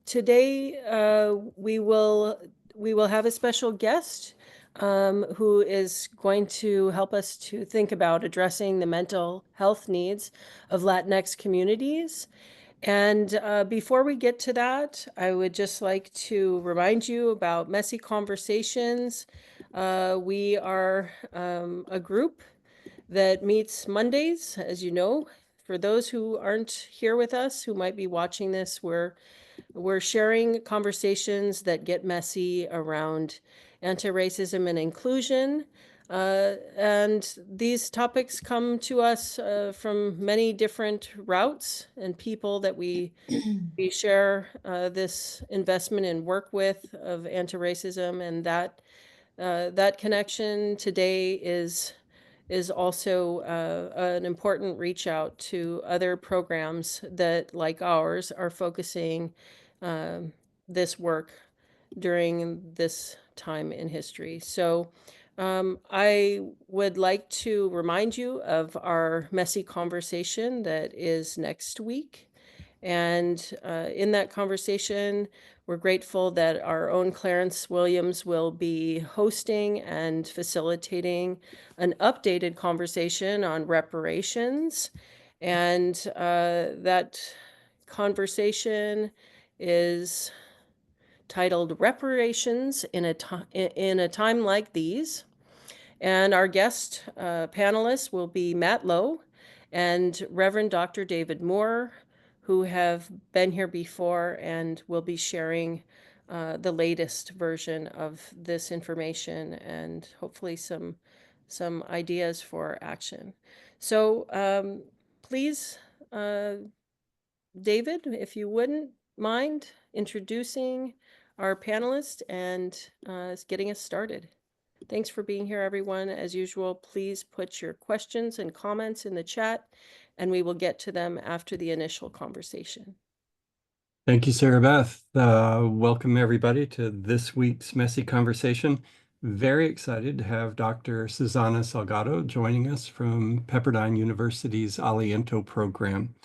Today, we will have a special guest who is going to help us to think about addressing the mental health needs of Latinx communities. And before we get to that, I would just like to remind you about Messy Conversations. We are a group that meets Mondays, as you know. For those who aren't here with us, who might be watching this, we're sharing conversations that get messy around anti-racism and inclusion. And these topics come to us from many different routes and people that we share this investment and work with of anti-racism, and that connection today is also an important reach out to other programs that, like ours, are focusing um, this work during this time in history. So I would like to remind you of our messy conversation that is next week. And in that conversation, we're grateful that our own Clarence Williams will be hosting and facilitating an updated conversation on reparations. And that conversation is titled Reparations in a Time Like These. And our guest panelists will be Matt Lowe and Reverend Dr. David Moore, who have been here before and will be sharing the latest version of this information and hopefully some ideas for action. So please, David, if you wouldn't mind introducing our panelists and getting us started. Thanks for being here, everyone. As usual, please put your questions and comments in the chat, and we will get to them after the initial conversation. Thank you, Sarah Beth. Welcome, everybody, to this week's Messy Conversation. Very excited to have Dr. Susana Salgado joining us from Pepperdine University's Aliento program.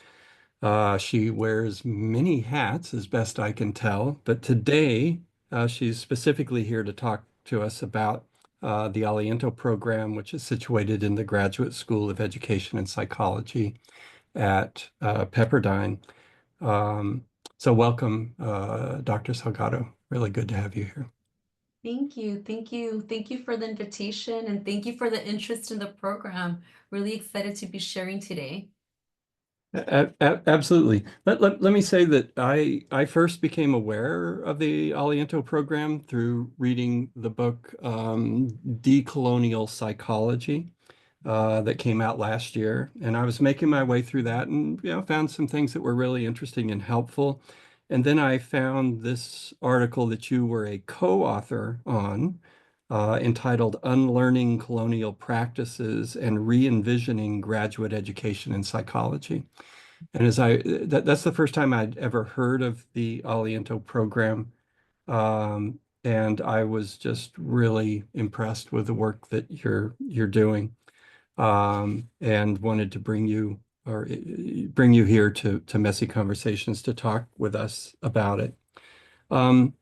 She wears many hats, as best I can tell, but today she's specifically here to talk to us about the Aliento program, which is situated in the Graduate School of Education and Psychology at Pepperdine. So welcome, Dr. Salgado. Really good to have you here. Thank you. Thank you. Thank you for the invitation and thank you for the interest in the program. Really excited to be sharing today. Absolutely. Let me say that I first became aware of the Aliento program through reading the book Decolonial Psychology that came out last year. And I was making my way through that and found some things that were really interesting and helpful. And then I found this article that you were a co-author on, entitled Unlearning Colonial Practices and Re-envisioning Graduate Education in Psychology. And that's the first time I'd ever heard of the Aliento program. And I was just really impressed with the work that you're doing, and wanted to bring you here to Messy Conversations to talk with us about it. And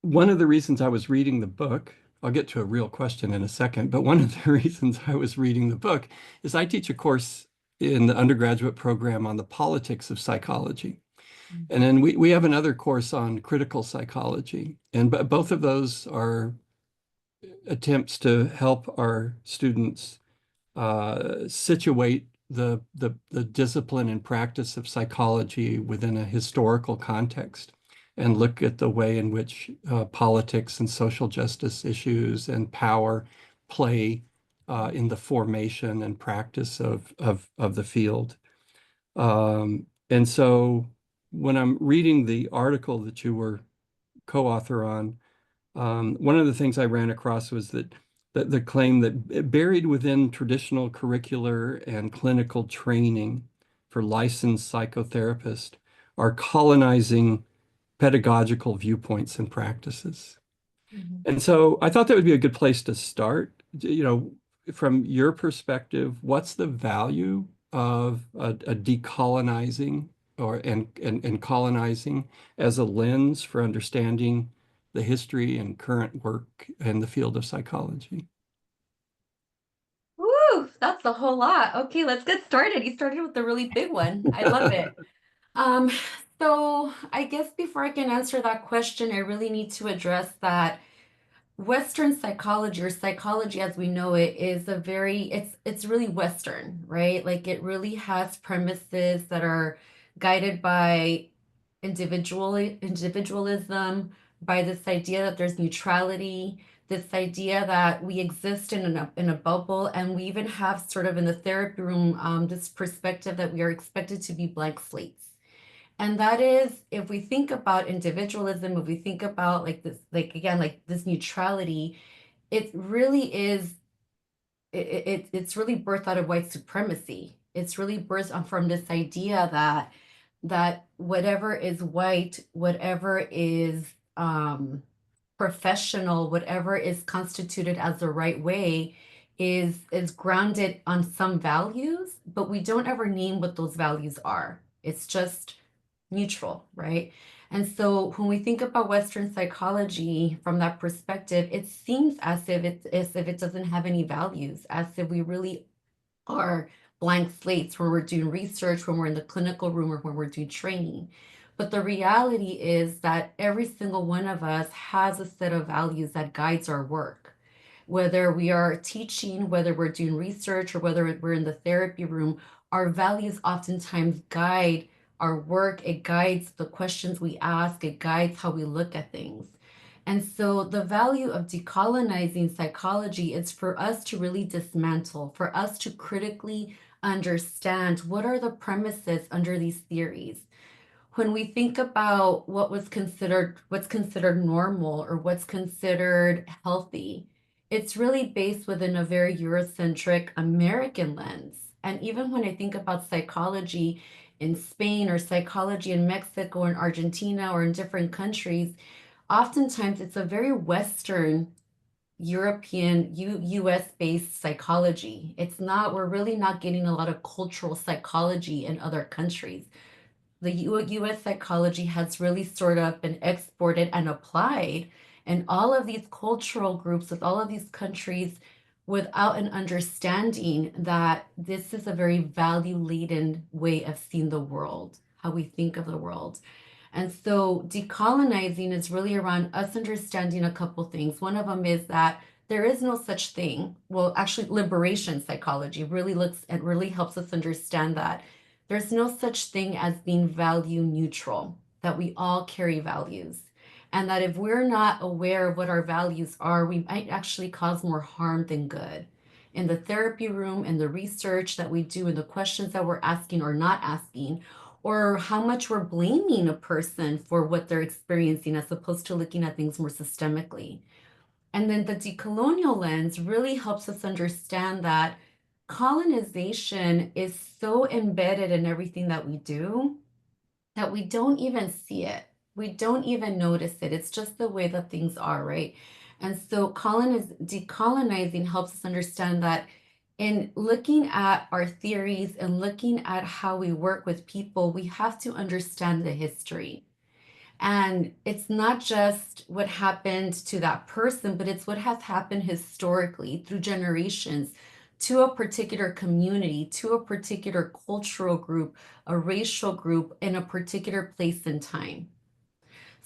one of the reasons I was reading the book, I'll get to a real question in a second, but one of the reasons I was reading the book is I teach a course in the undergraduate program on the politics of psychology. And then we have another course on critical psychology. And both of those are attempts to help our students situate the discipline and practice of psychology within a historical context and look at the way in which politics and social justice issues and power play in the formation and practice of the field. And so when I'm reading the article that you were co-author on, one of the things I ran across was that the claim that buried within traditional curricular and clinical training for licensed psychotherapists are colonizing pedagogical viewpoints and practices. And so I thought that would be a good place to start. From your perspective, what's the value of a decolonizing and colonizing as a lens for understanding the history and current work in the field of psychology. Woo, that's a whole lot. Okay, let's get started. You started with the really big one. I love it. Um, so I guess before I can answer that question, I really need to address that Western psychology, or psychology as we know it, is a very it's really Western, right? Like it really has premises that are guided by individualism, by this idea that there's neutrality, this idea that we exist in a bubble, and we even have sort of in the therapy room this perspective that we are expected to be blank slates. And that is, if we think about individualism, if we think about like this, like again, like this neutrality, it really is, it's really birthed out of white supremacy. It's really birthed from this idea that whatever is white, whatever is professional, whatever is constituted as the right way is grounded on some values, but we don't ever name what those values are. It's just neutral, right? And so when we think about Western psychology from that perspective, it seems as if it doesn't have any values, as if we really are blank slates when we're doing research, when we're in the clinical room, or when we're doing training. But the reality is that every single one of us has a set of values that guides our work. Whether we are teaching, whether we're doing research, or whether we're in the therapy room, our values oftentimes guide our work. It guides the questions we ask, it guides how we look at things. And so the value of decolonizing psychology is for us to really dismantle, for us to critically understand what are the premises under these theories. When we think about what's considered normal or what's considered healthy, it's really based within a very Eurocentric American lens. And even when I think about psychology in Spain, or psychology in Mexico or in Argentina or in different countries, oftentimes it's a very Western European, US based psychology. We're really not getting a lot of cultural psychology in other countries. The US psychology has really sort of been exported and applied in all of these cultural groups with all of these countries without an understanding that this is a very value laden way of seeing the world, how we think of the world. And so decolonizing is really around us understanding a couple things. One of them is that there is no such thing. Well, actually, liberation psychology really looks and really helps us understand that there's no such thing as being value neutral, that we all carry values. And that if we're not aware of what our values are, we might actually cause more harm than good. In the therapy room, in the research that we do, in the questions that we're asking or not asking, or how much we're blaming a person for what they're experiencing as opposed to looking at things more systemically. And then the decolonial lens really helps us understand that colonization is so embedded in everything that we do that we don't even see it. We don't even notice it. It's just the way that things are, right? And so decolonizing helps us understand that in looking at our theories and looking at how we work with people, we have to understand the history. And it's not just what happened to that person, but it's what has happened historically through generations to a particular community, to a particular cultural group, a racial group in a particular place and time.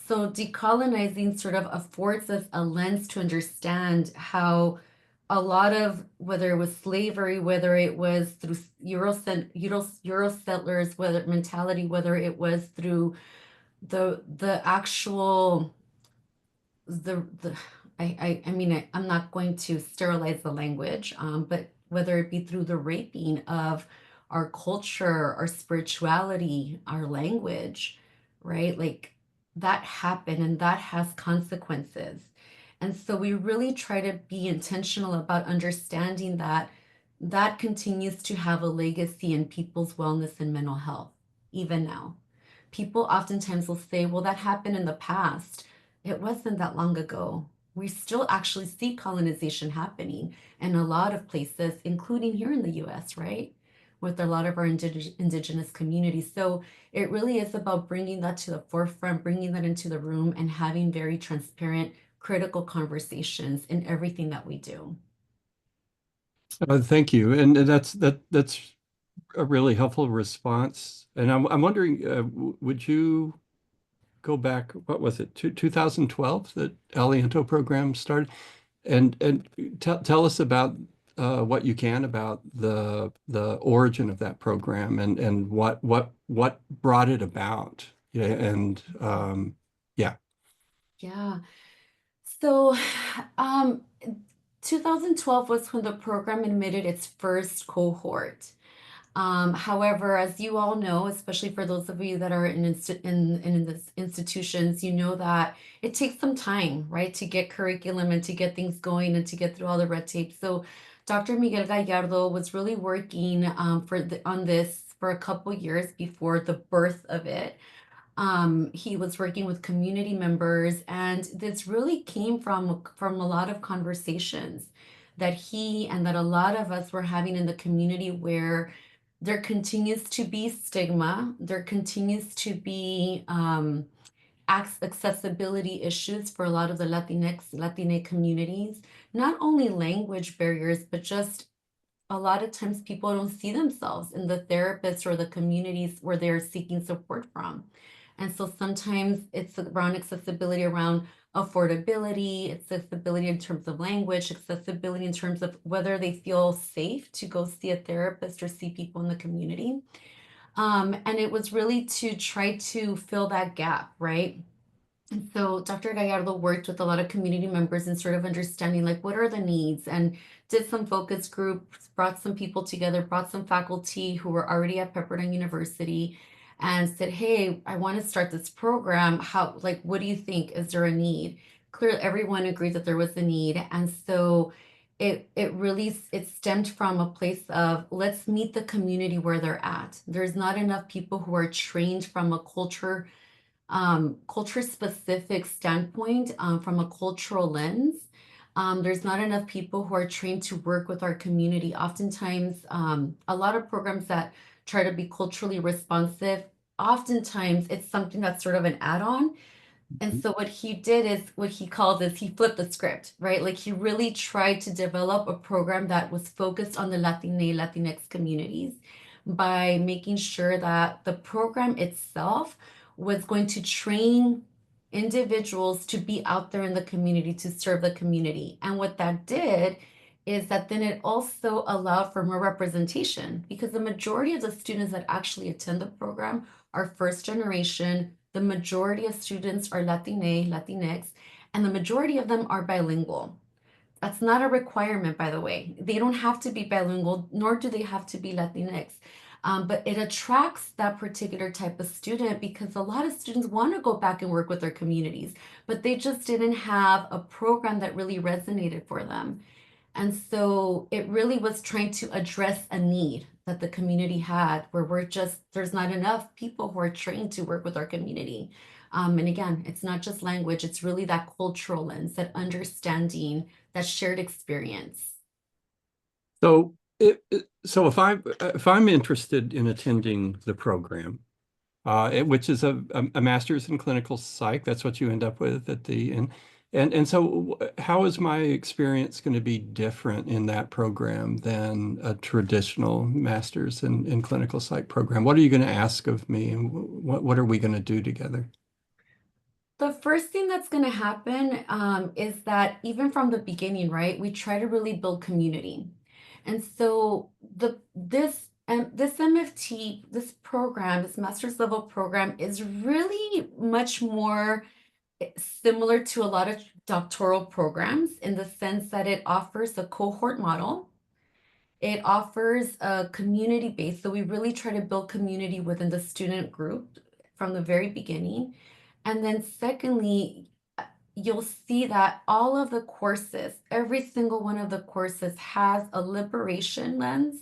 So decolonizing sort of affords us a lens to understand how a lot of, whether it was slavery, whether it was through Euro settlers, whether mentality, whether it was through the actual the I mean I'm not going to sterilize the language, but whether it be through the raping of our culture, our spirituality, our language, right? Like that happened and that has consequences. And so we really try to be intentional about understanding that that continues to have a legacy in people's wellness and mental health, even now. People oftentimes will say, well, that happened in the past. It wasn't that long ago. We still actually see colonization happening in a lot of places, including here in the US, right? with a lot of our indigenous communities. So it really is about bringing that to the forefront, bringing that into the room, and having very transparent, critical conversations in everything that we do. Thank you. And that's a really helpful response. And I'm wondering, would you go back, what was it, 2012 that Aliento program started? And tell us about what you can about the origin of that program and what brought it about. Yeah, and yeah. Yeah. So, um, 2012 was when the program admitted its first cohort. However, as you all know, especially for those of you that are in this institutions, you know that it takes some time, right, to get curriculum and to get things going and to get through all the red tape. So Dr. Miguel Gallardo was really working on this for a couple years before the birth of it. He was working with community members, and this really came from a lot of conversations that he and that a lot of us were having in the community, where there continues to be stigma, there continues to be accessibility issues for a lot of the Latinx communities, not only language barriers, but just a lot of times people don't see themselves in the therapists or the communities where they're seeking support from. And so sometimes it's around accessibility, around affordability, accessibility in terms of language, accessibility in terms of whether they feel safe to go see a therapist or see people in the community. And it was really to try to fill that gap, right? And so Dr. Gallardo worked with a lot of community members and sort of understanding like what are the needs, and did some focus groups, brought some people together, brought some faculty who were already at Pepperdine University and said, hey, I want to start this program. How, like, what do you think? Is there a need? Clearly, everyone agreed that there was a need. And so it really it stemmed from a place of let's meet the community where they're at. There's not enough people who are trained from a culture specific standpoint, from a cultural lens. There's not enough people who are trained to work with our community. Oftentimes, a lot of programs that try to be culturally responsive, oftentimes it's something that's sort of an add-on. And so what he did is what he calls is he flipped the script, right? Like he really tried to develop a program that was focused on the Latinx communities by making sure that the program itself was going to train individuals to be out there in the community to serve the community. And what that did is that then it also allowed for more representation, because the majority of the students that actually attend the program are first generation. The majority of students are Latinx, and the majority of them are bilingual. That's not a requirement, by the way. They don't have to be bilingual, nor do they have to be Latinx. But it attracts that particular type of student because a lot of students want to go back and work with their communities, but they just didn't have a program that really resonated for them. And so it really was trying to address a need that the community had, where there's not enough people who are trained to work with our community. And again, it's not just language, it's really that cultural lens, that understanding, that shared experience. So so if I'm interested in attending the program, which is a master's in clinical psych, that's what you end up with at the end. And so how is my experience going to be different in that program than a traditional master's in clinical psych program? What are you going to ask of me, and what are we going to do together? The first thing that's going to happen is that even from the beginning, right, we try to really build community. And so this MFT, this program, this master's level program is really much more similar to a lot of doctoral programs in the sense that it offers a cohort model. It offers a community base. So we really try to build community within the student group from the very beginning. And then secondly, you'll see that all of the courses, every single one of the courses has a liberation lens,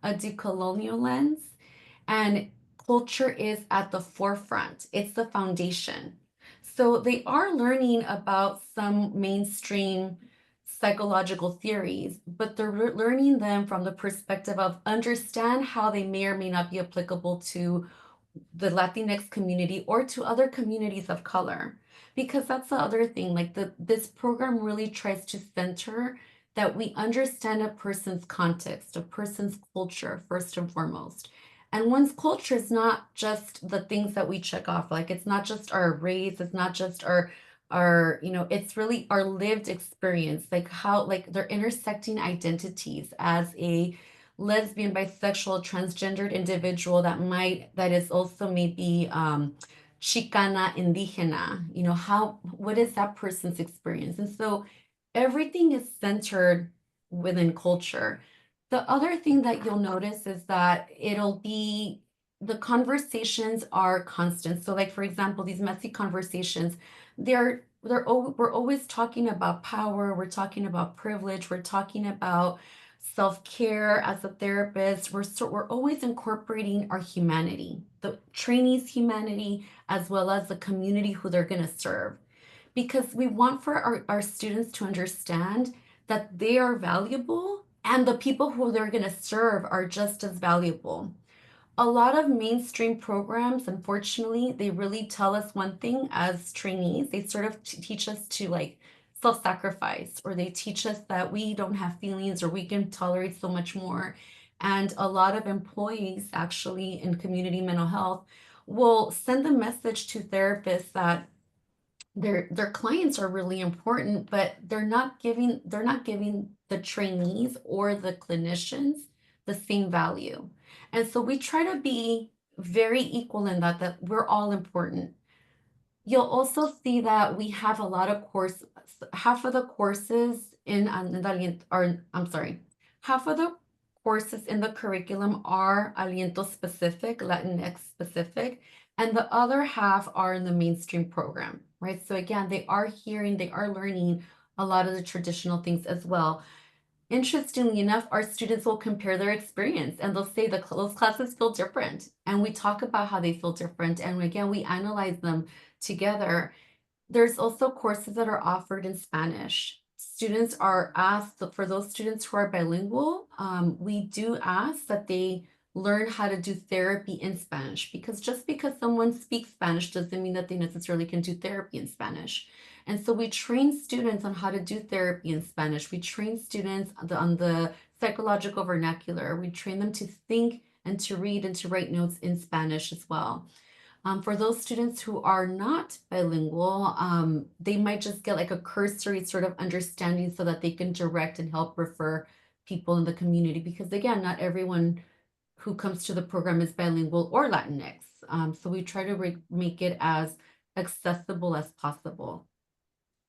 a decolonial lens, and culture is at the forefront. It's the foundation. So they are learning about some mainstream psychological theories, but they're learning them from the perspective of understand how they may or may not be applicable to the Latinx community or to other communities of color. Because that's the other thing, like this program really tries to center that we understand a person's context, a person's culture, first and foremost. And one's culture is not just the things that we check off, like it's not just our race, it's not just our it's really our lived experience, like how like they're intersecting identities as a lesbian, bisexual, transgendered individual that is also maybe Chicana, indigena, how what is that person's experience? And so everything is centered within culture. The other thing that you'll notice is that it'll be the conversations are constant. So like for example, these messy conversations, we're always talking about power, we're talking about privilege, we're talking about self-care as a therapist. We're always incorporating our humanity, the trainees' humanity, as well as the community who they're going to serve. Because we want for our students to understand that they are valuable and the people who they're going to serve are just as valuable. A lot of mainstream programs, unfortunately, they really tell us one thing as trainees. They sort of teach us to like self-sacrifice, or they teach us that we don't have feelings or we can tolerate so much more. And a lot of employees actually in community mental health will send a message to therapists that their clients are really important, but they're not giving the trainees or the clinicians the same value. And so we try to be very equal in that we're all important. You'll also see that we have a lot of half of the courses I'm sorry, half of the courses in the curriculum are Aliento specific, Latinx specific, and the other half are in the mainstream program, right? So again, they are learning a lot of the traditional things as well. Interestingly enough, our students will compare their experience and they'll say those classes feel different. And we talk about how they feel different. And again, we analyze them together. There's also courses that are offered in Spanish. Students are asked, for those students who are bilingual, we do ask that they learn how to do therapy in Spanish, because just because someone speaks Spanish doesn't mean that they necessarily can do therapy in Spanish. And so we train students on how to do therapy in Spanish. We train students on the psychological vernacular. We train them to think and to read and to write notes in Spanish as well. For those students who are not bilingual, they might just get like a cursory sort of understanding so that they can direct and help refer people in the community. Because again, not everyone who comes to the program is bilingual or Latinx. So we try to make it as accessible as possible.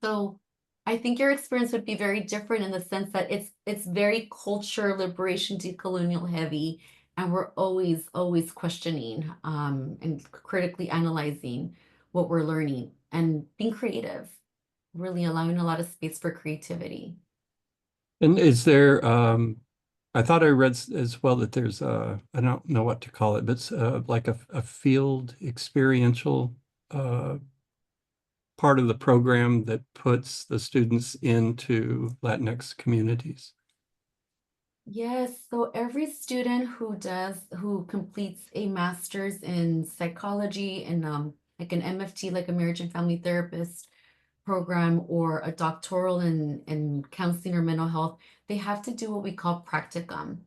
So I think your experience would be very different in the sense that it's very culture, liberation, decolonial heavy, and we're always questioning and critically analyzing what we're learning and being creative, really allowing a lot of space for creativity. And is there, I thought I read as well that there's I don't know what to call it, but it's like a field experiential part of the program that puts the students into Latinx communities. Yes, so every student who completes a master's in psychology and like an MFT, like a marriage and family therapist program, or a doctoral in counseling or mental health, they have to do what we call practicum,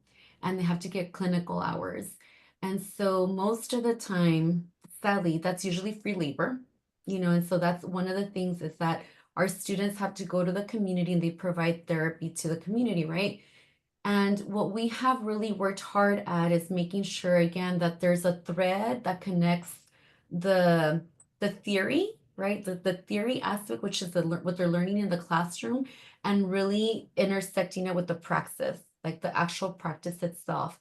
and they have to get clinical hours. And so most of the time, sadly, that's usually free labor, and so that's one of the things is that our students have to go to the community and they provide therapy to the community, right? And what we have really worked hard at is making sure again that there's a thread that connects the the theory, right? The theory aspect, which is what they're learning in the classroom, and really intersecting it with the praxis, like the actual practice itself.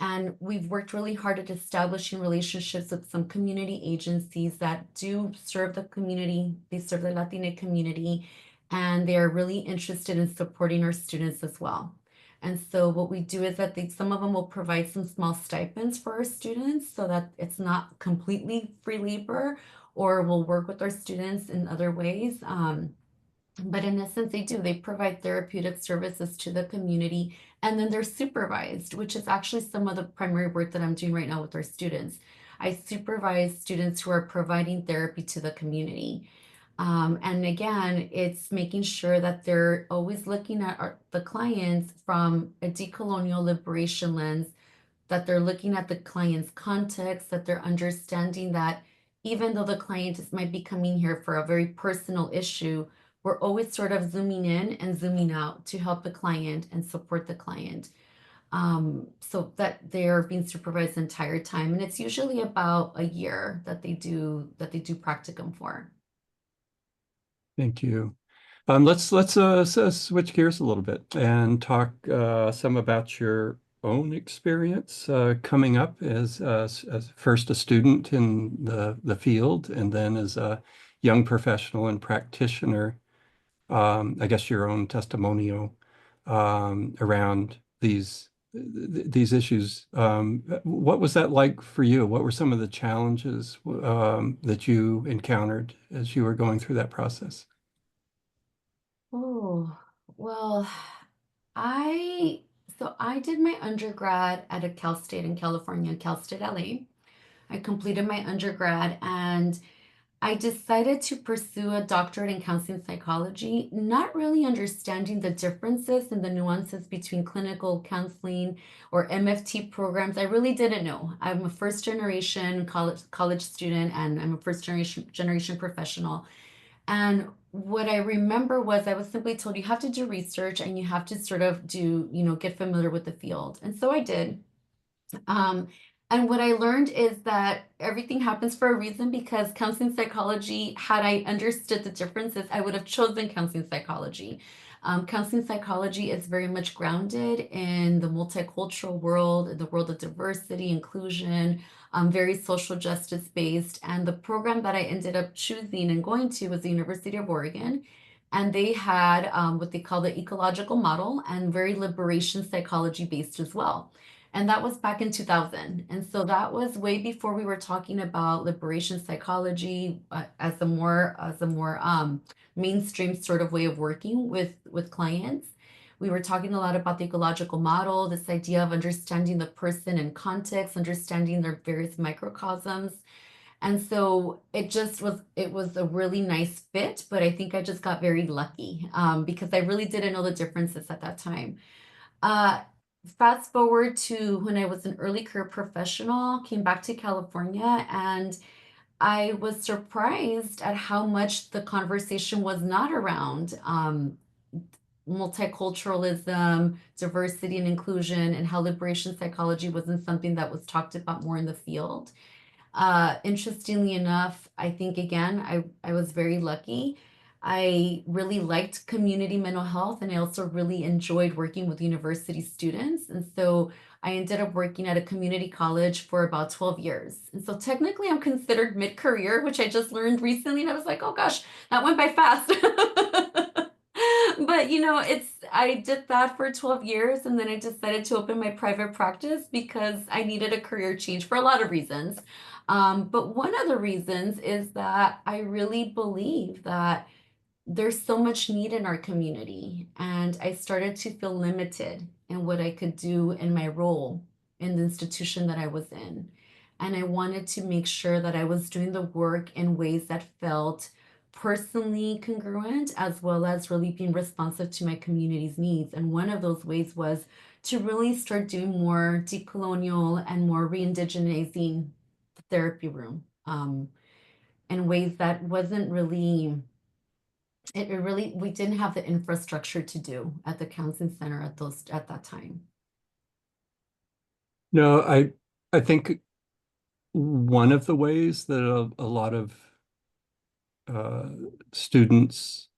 And we've worked really hard at establishing relationships with some community agencies that do serve the community. They serve the Latina community, and they are really interested in supporting our students as well. And so what we do is that some of them will provide some small stipends for our students so that it's not completely free labor, or we'll work with our students in other ways. But in essence, they do. They provide therapeutic services to the community, and then they're supervised, which is actually some of the primary work that I'm doing right now with our students. I supervise students who are providing therapy to the community. And again, it's making sure that they're always looking at the clients from a decolonial liberation lens, that they're looking at the client's context, that they're understanding that even though the client might be coming here for a very personal issue, we're always sort of zooming in and zooming out to help the client and support the client. So that they're being supervised the entire time. And it's usually about a year that they do practicum for. Thank you. Let's switch gears a little bit and talk some about your own experience coming up as first a student in the field and then as a young professional and practitioner. I guess your own testimonial around these issues. What was that like for you? What were some of the challenges that you encountered as you were going through that process? Oh, well, I I did my undergrad at a Cal State in California, Cal State LA. I completed my undergrad and I decided to pursue a doctorate in counseling psychology, not really understanding the differences and the nuances between clinical counseling or MFT programs. I really didn't know. I'm a first generation college student and I'm a first generation professional. And what I remember was I was simply told you have to do research and you have to sort of get familiar with the field. And so I did. Um, and what I learned is that everything happens for a reason because counseling psychology, had I understood the differences, I would have chosen counseling psychology. Counseling psychology is very much grounded in the multicultural world, in the world of diversity, inclusion, very social justice based. And the program that I ended up choosing and going to was the University of Oregon. And they had what they call the ecological model and very liberation psychology based as well. And that was back in 2000. And so that was way before we were talking about liberation psychology as a more mainstream sort of way of working with clients. We were talking a lot about the ecological model, this idea of understanding the person in context, understanding their various microcosms. And so it was a really nice fit, but I think I just got very lucky because I really didn't know the differences at that time. Uh, Fast forward to when I was an early career professional, came back to California, and I was surprised at how much the conversation was not around multiculturalism, diversity and inclusion, and how liberation psychology wasn't something that was talked about more in the field. Interestingly enough, I think again, I was very lucky. I really liked community mental health and I also really enjoyed working with university students. And so I ended up working at a community college for about 12 years. And so technically I'm considered mid-career, which I just learned recently. And I was like, oh gosh, that went by fast. But I did that for 12 years and then I decided to open my private practice because I needed a career change for a lot of reasons. But one of the reasons is that I really believe that there's so much need in our community, and I started to feel limited in what I could do in my role in the institution that I was in. And I wanted to make sure that I was doing the work in ways that felt personally congruent, as well as really being responsive to my community's needs. And one of those ways was to really start doing more decolonial and more re-indigenizing the therapy room in ways that wasn't really it really we didn't have the infrastructure to do at the counseling center at that time. No, I think one of the ways that a lot of uh, students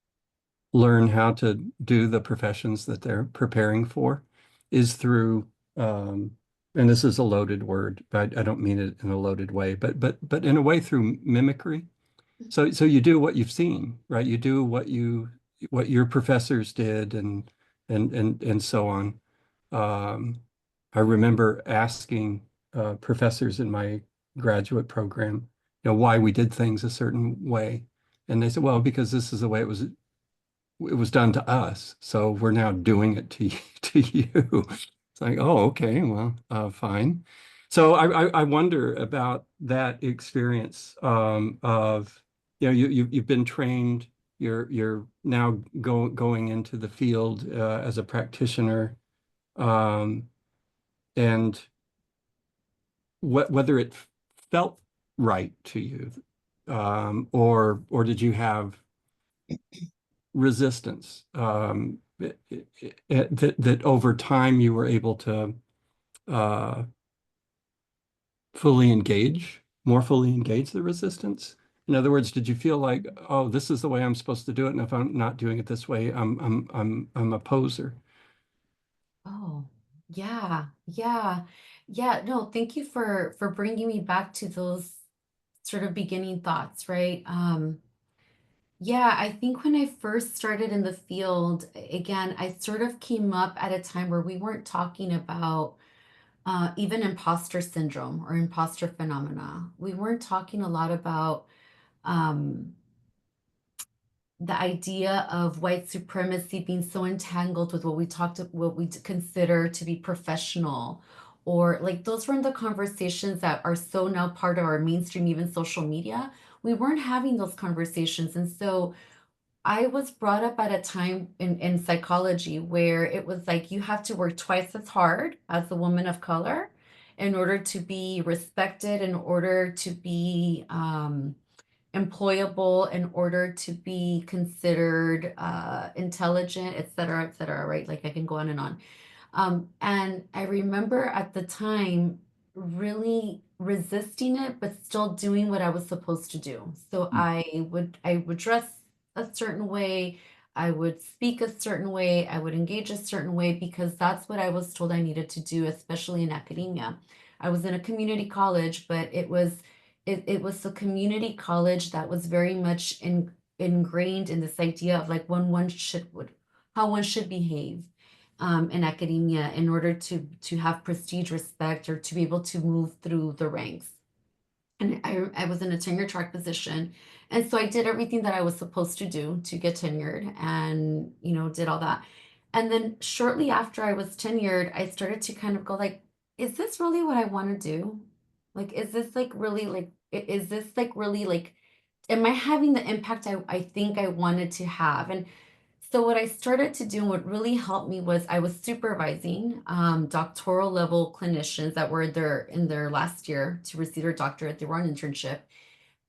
learn how to do the professions that they're preparing for is through, and this is a loaded word, but I don't mean it in a loaded way, but in a way through mimicry. So you do what you've seen, right? You do what your professors did and so on. Um, I remember asking professors in my graduate program, why we did things a certain way. And they said, well, because this is the way it was it was done to us, so we're now doing it to to you. It's like, oh, okay, well, fine. So I wonder about that experience of, you've been trained, you're now going into the field as a practitioner, um, and whether it felt right to you, or did you have resistance, that over time you were able to uh, more fully engage the resistance? In other words, did you feel like, oh, this is the way I'm supposed to do it, and if I'm not doing it this way, I'm a poser? Oh, yeah, yeah, yeah. No, thank you for bringing me back to those sort of beginning thoughts, right? Yeah, I think when I first started in the field, again, I sort of came up at a time where we weren't talking about even imposter syndrome or imposter phenomena. We weren't talking a lot about um, the idea of white supremacy being so entangled with what we consider to be professional, or like those weren't the conversations that are so now part of our mainstream, even social media. We weren't having those conversations. And so I was brought up at a time in psychology where it was like you have to work twice as hard as a woman of color in order to be respected, in order to be employable, in order to be considered intelligent, et cetera, right? Like I can go on and on. And I remember at the time really resisting it, but still doing what I was supposed to do. So I would dress a certain way, I would speak a certain way, I would engage a certain way because that's what I was told I needed to do, especially in academia. I was in a community college, but it was a community college that was very much ingrained in this idea of like how one should behave in academia in order to have prestige, respect, or to be able to move through the ranks. And I was in a tenure track position, and so I did everything that I was supposed to do to get tenured, and did all that. And then shortly after I was tenured, I started to kind of go like, is this really what I want to do? Like, is this like really like is this like really like am I having the impact I think I wanted to have? And so what I started to do and what really helped me was I was supervising doctoral level clinicians that were there in their last year to receive their doctorate. They were on internship.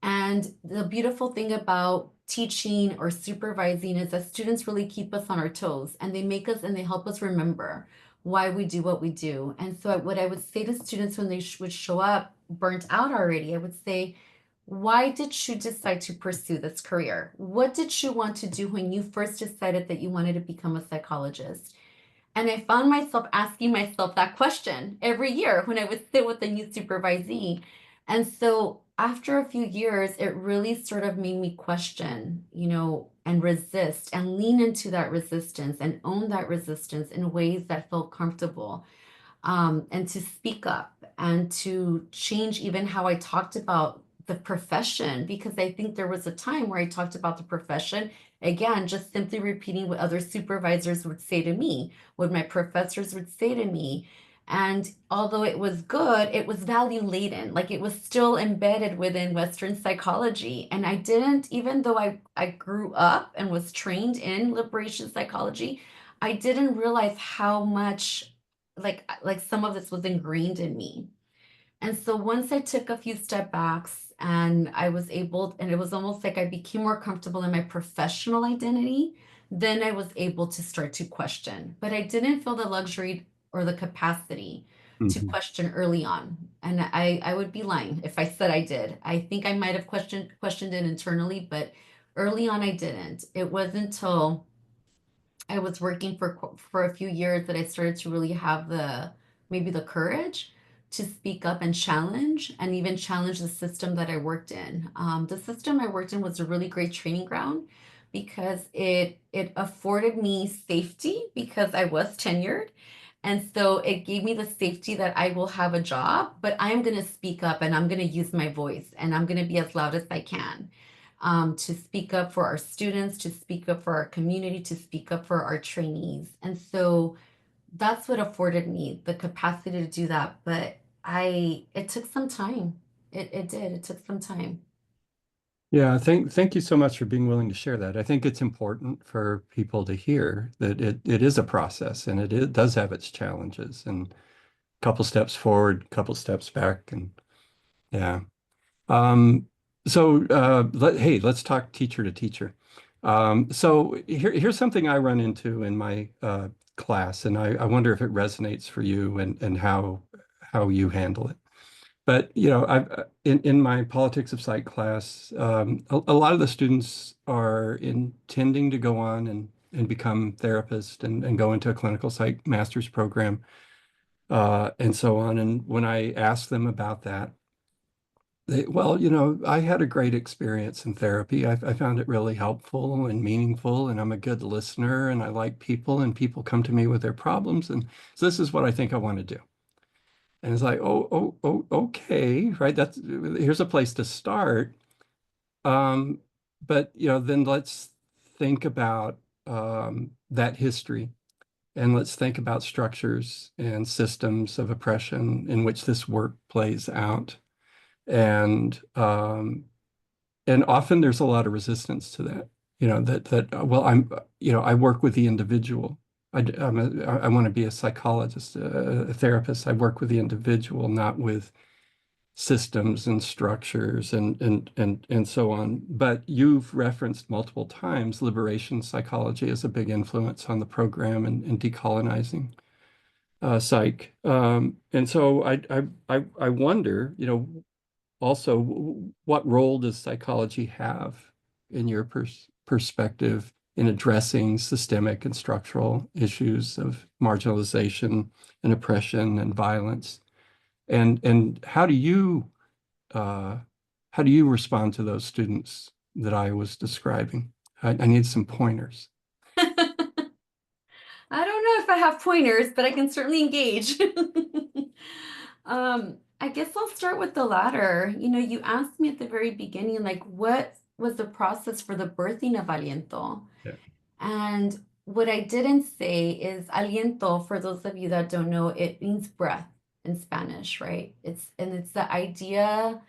And the beautiful thing about teaching or supervising is that students really keep us on our toes, and they make us and they help us remember why we do what we do. And so what I would say to students when they would show up burnt out already, I would say, why did you decide to pursue this career? What did you want to do when you first decided that you wanted to become a psychologist? And I found myself asking myself that question every year when I would sit with a new supervisee. And so after a few years, it really sort of made me question, and resist and lean into that resistance and own that resistance in ways that felt comfortable, and to speak up and to change even how I talked about the profession, because I think there was a time where I talked about the profession, again, just simply repeating what other supervisors would say to me, what my professors would say to me. And although it was good, it was value laden, like it was still embedded within Western psychology. And I didn't, even though I grew up and was trained in liberation psychology, I didn't realize how much like some of this was ingrained in me. And so once I took a few step backs and I was able, and it was almost like I became more comfortable in my professional identity, then I was able to start to question. But I didn't feel the luxury or the capacity to Mhm. question early on. And I would be lying if I said I did. I think I might have questioned it internally, but early on I didn't. It wasn't until I was working for a few years that I started to really have the maybe the courage to speak up and even challenge the system that I worked in. The system I worked in was a really great training ground because it afforded me safety because I was tenured. And so it gave me the safety that I will have a job, but I'm going to speak up and I'm going to use my voice and I'm going to be as loud as I can. to speak up for our students, to speak up for our community, to speak up for our trainees. And so that's what afforded me the capacity to do that. But it took some time. It did. It took some time. Yeah, thank you so much for being willing to share that. I think it's important for people to hear that it is a process and it does have its challenges and a couple steps forward, couple steps back, and yeah. Um, hey, let's talk teacher to teacher. So here's something I run into in my class, and I wonder if it resonates for you and how you handle it. But I've in my politics of psych class, a lot of the students are intending to go on and become therapists and go into a clinical psych master's program and so on. And when I ask them about that, well, I had a great experience in therapy. I found it really helpful and meaningful, and I'm a good listener, and I like people, and people come to me with their problems, and so this is what I think I want to do. And it's like, okay, right? Here's a place to start. Um, but then let's think about that history, and let's think about structures and systems of oppression in which this work plays out. And often there's a lot of resistance to that. Well, I work with the individual. I want to be a psychologist, a therapist. I work with the individual, not with systems and structures and so on. But you've referenced multiple times liberation psychology as a big influence on the program and decolonizing psych. And so I wonder, also, what role does psychology have in your perspective in addressing systemic and structural issues of marginalization and oppression and violence? And uh, how do you respond to those students that I was describing? I need some pointers. I don't know if I have pointers, but I can certainly engage. I guess I'll start with the latter. You asked me at the very beginning, like, what was the process for the birthing of Aliento? Yeah. And what I didn't say is Aliento, for those of you that don't know, it means breath in Spanish, right? It's the idea,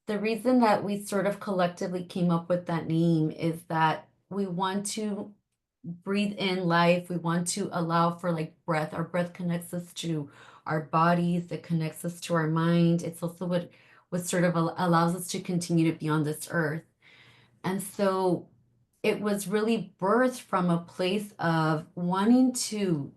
the reason that we sort of collectively came up with that name is that we want to breathe in life. We want to allow for like breath. Our breath connects us to our bodies. It connects us to our mind. It's also what sort of allows us to continue to be on this earth. And so it was really birthed from a place of wanting to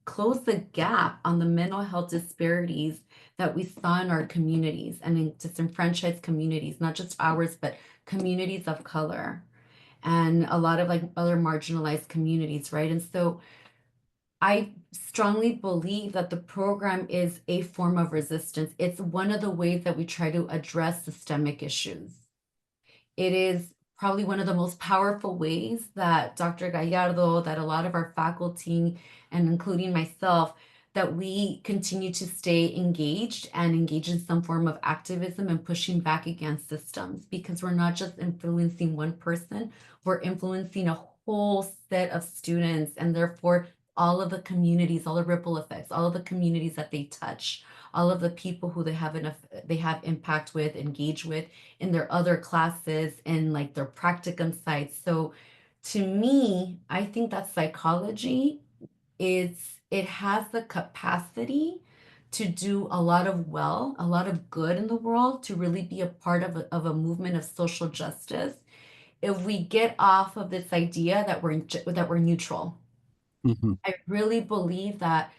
close the gap on the mental health disparities that we saw in our communities and in disenfranchised communities, not just ours, but communities of color and a lot of like other marginalized communities, right? And so I strongly believe that the program is a form of resistance. It's one of the ways that we try to address systemic issues. It is probably one of the most powerful ways that Dr. Gallardo, that a lot of our faculty, and including myself, that we continue to stay engaged and engage in some form of activism and pushing back against systems, because we're not just influencing one person, we're influencing a whole set of students, and therefore all of the communities, all the ripple effects, all of the communities that they touch, all of the people who they have impact with, engage with in their other classes and like their practicum sites. So to me, I think that psychology it has the capacity to do a lot of a lot of good in the world, to really be a part of a movement of social justice. If we get off of this idea that we're neutral, Mhm. I really believe that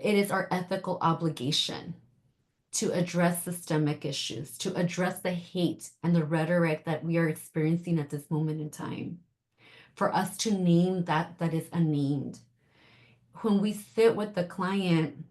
it is our ethical obligation to address systemic issues, to address the hate and the rhetoric that we are experiencing at this moment in time, for us to name that is unnamed. When we sit with the client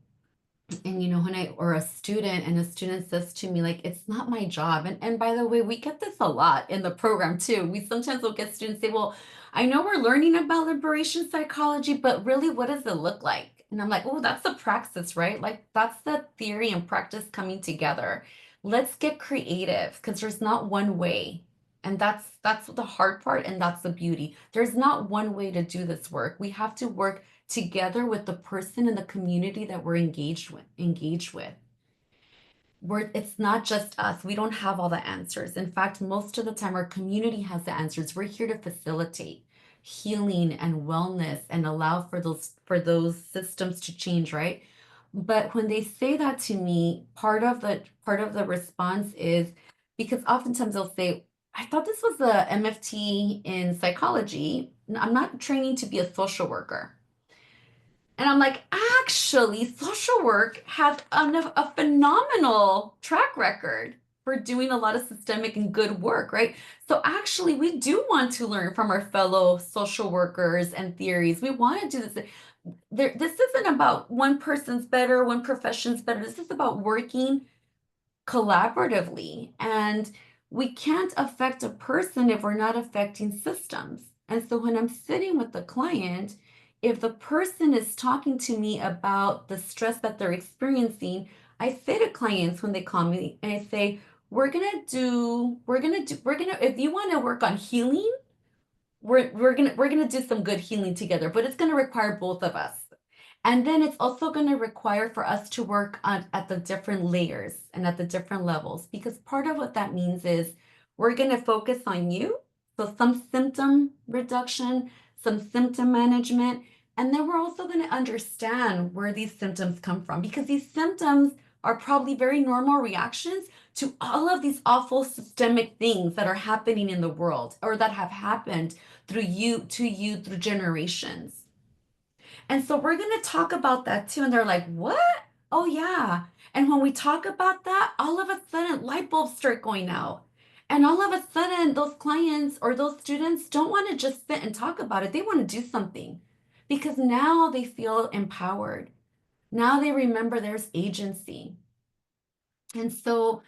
and when I or a student and a student says to me like it's not my job, and by the way, we get this a lot in the program too. We sometimes will get students say, well, I know we're learning about liberation psychology, but really what does it look like? And I'm like, oh, that's the praxis, right? Like that's the theory and practice coming together. Let's get creative because there's not one way. And that's the hard part, and that's the beauty. There's not one way to do this work. We have to work together with the person and the community that we're engaged with. It's not just us. We don't have all the answers. In fact, most of the time our community has the answers. We're here to facilitate healing and wellness and allow for those systems to change, right? But when they say that to me, part of the response is because oftentimes they'll say, I thought this was a MFT in psychology. I'm not training to be a social worker. And I'm like, actually, social work has a phenomenal track record for doing a lot of systemic and good work, right? So actually, we do want to learn from our fellow social workers and theories. We want to do this. This isn't about one person's better, one profession's better. This is about working collaboratively. And we can't affect a person if we're not affecting systems. And so when I'm sitting with the client, if the person is talking to me about the stress that they're experiencing, I say to clients when they call me, and I say, if you want to work on healing, we're gonna do some good healing together, but it's gonna require both of us. And then it's also going to require for us to work on at the different layers and at the different levels, because part of what that means is we're going to focus on you. So some symptom reduction, some symptom management, and then we're also going to understand where these symptoms come from, because these symptoms are probably very normal reactions to all of these awful systemic things that are happening in the world or that have happened through generations. And so we're going to talk about that too. And they're like, what? Oh, yeah. And when we talk about that, all of a sudden light bulbs start going out. And all of a sudden, those clients or those students don't want to just sit and talk about it. They want to do something because now they feel empowered. Now they remember there's agency. And so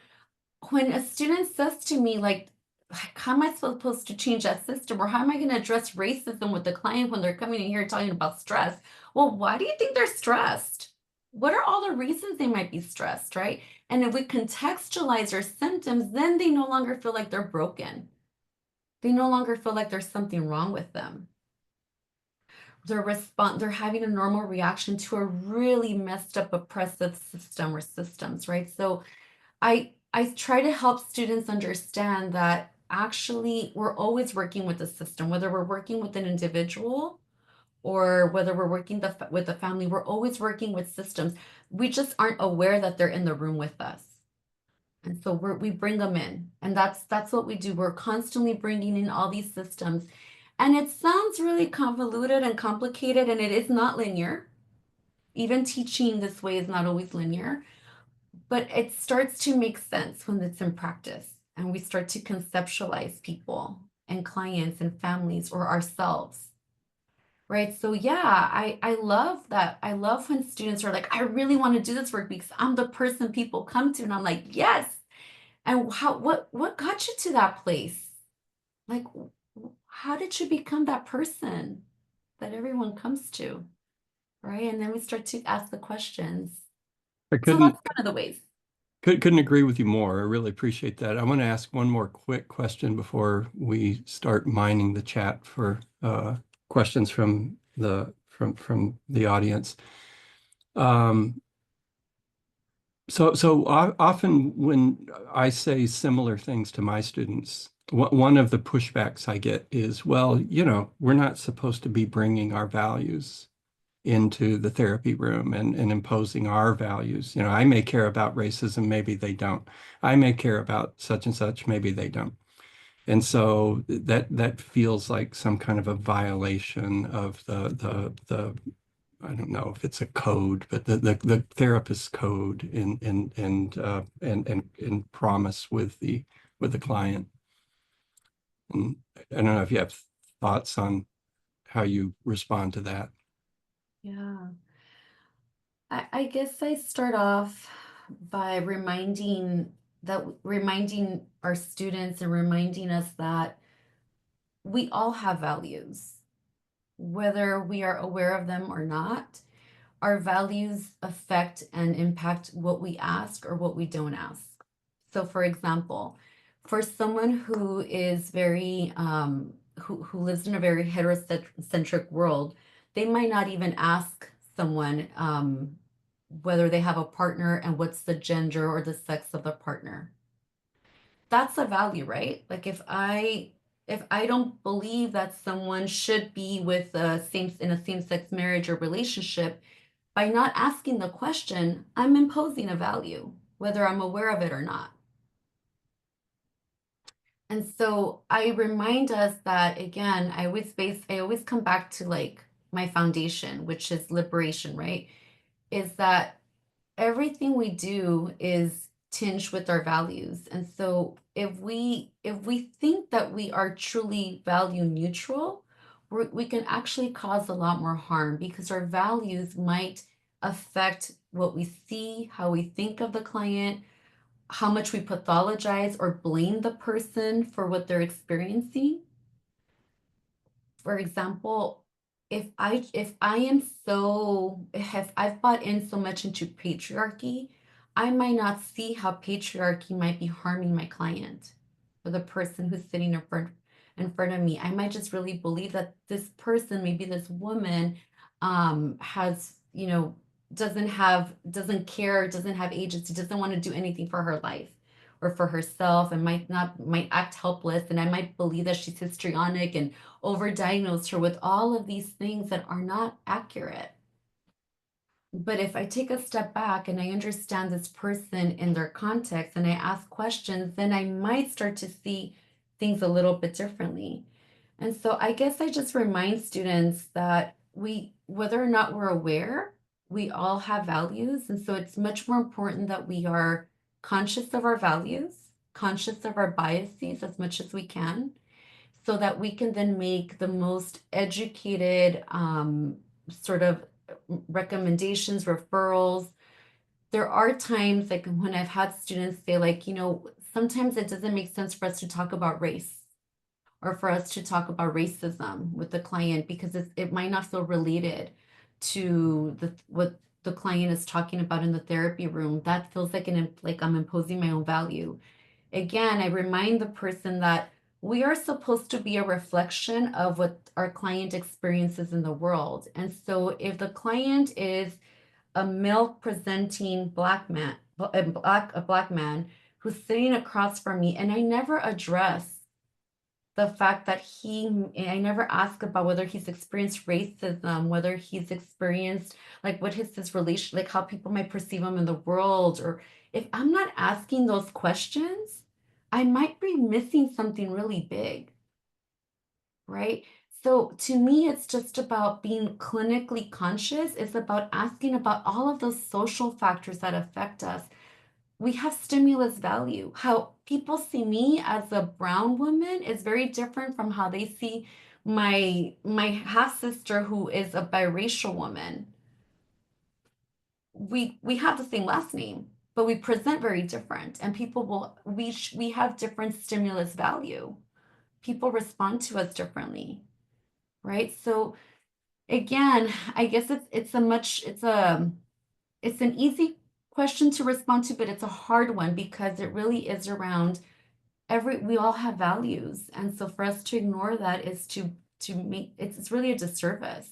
when a student says to me, like, how am I supposed to change that system? Or how am I going to address racism with the client when they're coming in here talking about stress? Well, why do you think they're stressed? What are all the reasons they might be stressed, right? And if we contextualize their symptoms, then they no longer feel like they're broken. They no longer feel like there's something wrong with them. They're having a normal reaction to a really messed up oppressive system or systems, right? So I try to help students understand that actually we're always working with the system, whether we're working with an individual or whether we're working with a family, we're always working with systems. We just aren't aware that they're in the room with us. And so we bring them in, and that's what we do. We're constantly bringing in all these systems, and it sounds really convoluted and complicated, and it is not linear. Even teaching this way is not always linear. But it starts to make sense when it's in practice and we start to conceptualize people and clients and families or ourselves, right? So yeah, I love that. I love when students are like, I really want to do this work because I'm the person people come to. And I'm like, yes. And what got you to that place? Like, how did you become that person that everyone comes to? Right. And then we start to ask the questions. I So that's couldn't one of the ways. couldn't agree with you more. I really appreciate that. I want to ask one more quick question before we start mining the chat for questions from the audience. Um, so often when I say similar things to my students, one of the pushbacks I get is, well, we're not supposed to be bringing our values into the therapy room and imposing our values. I may care about racism, maybe they don't. I may care about such and such, maybe they don't. And so that feels like some kind of a violation of the I don't know if it's a code, but the therapist's code and promise with the client. And I don't know if you have thoughts on how you respond to that. Yeah. I guess I start off by reminding our students and reminding us that we all have values, whether we are aware of them or not. Our values affect and impact what we ask or what we don't ask. So, for example, for someone who is very who lives in a very heterocentric world, they might not even ask someone whether they have a partner and what's the gender or the sex of the partner. That's a value, right? Like if I don't believe that someone should be with in a same-sex marriage or relationship, by not asking the question, I'm imposing a value, whether I'm aware of it or not. And so I remind us that again, I always come back to like my foundation, which is liberation, right? Is that everything we do is tinged with our values. And so if we think that we are truly value neutral, we can actually cause a lot more harm because our values might affect what we see, how we think of the client, how much we pathologize or blame the person for what they're experiencing. For example, if I am so if I've bought in so much into patriarchy, I might not see how patriarchy might be harming my client or the person who's sitting in front of me. I might just really believe that this person, maybe this woman, has, doesn't care, doesn't have agency, doesn't want to do anything for her life or for herself, and might act helpless, and I might believe that she's histrionic and overdiagnose her with all of these things that are not accurate. But if I take a step back and I understand this person in their context and I ask questions, then I might start to see things a little bit differently. And so I guess I just remind students that whether or not we're aware, we all have values. And so it's much more important that we are conscious of our values, conscious of our biases as much as we can, so that we can then make the most educated sort of recommendations, referrals. There are times like when I've had students say like, sometimes it doesn't make sense for us to talk about race or for us to talk about racism with the client because it might not feel related to what the client is talking about in the therapy room. That feels like like I'm imposing my own value. Again, I remind the person that we are supposed to be a reflection of what our client experiences in the world. And so if the client is a male presenting black man, a black man who's sitting across from me, and I never address the fact that I never ask about whether he's experienced racism, whether he's experienced like what is his relation, like how people might perceive him in the world, or if I'm not asking those questions, I might be missing something really big, right? So to me, it's just about being clinically conscious. It's about asking about all of those social factors that affect us. We have stimulus value. How people see me as a brown woman is very different from how they see my half sister who is a biracial woman. We have the same last name, but we present very different, and we have different stimulus value. People respond to us differently, right? So again, I guess it's an easy question to respond to, but it's a hard one because it really is around we all have values. And so for us to ignore that is to make it's really a disservice.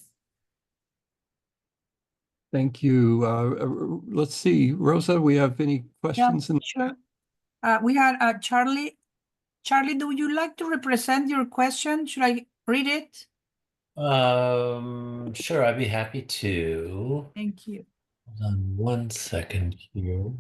Thank you. Let's see, Rosa, we have any questions? Yeah, sure. We had Charlie. Charlie, do you like to represent your question? Should I read it? Sure, I'd be happy to. Thank you. Hold on 1 second here.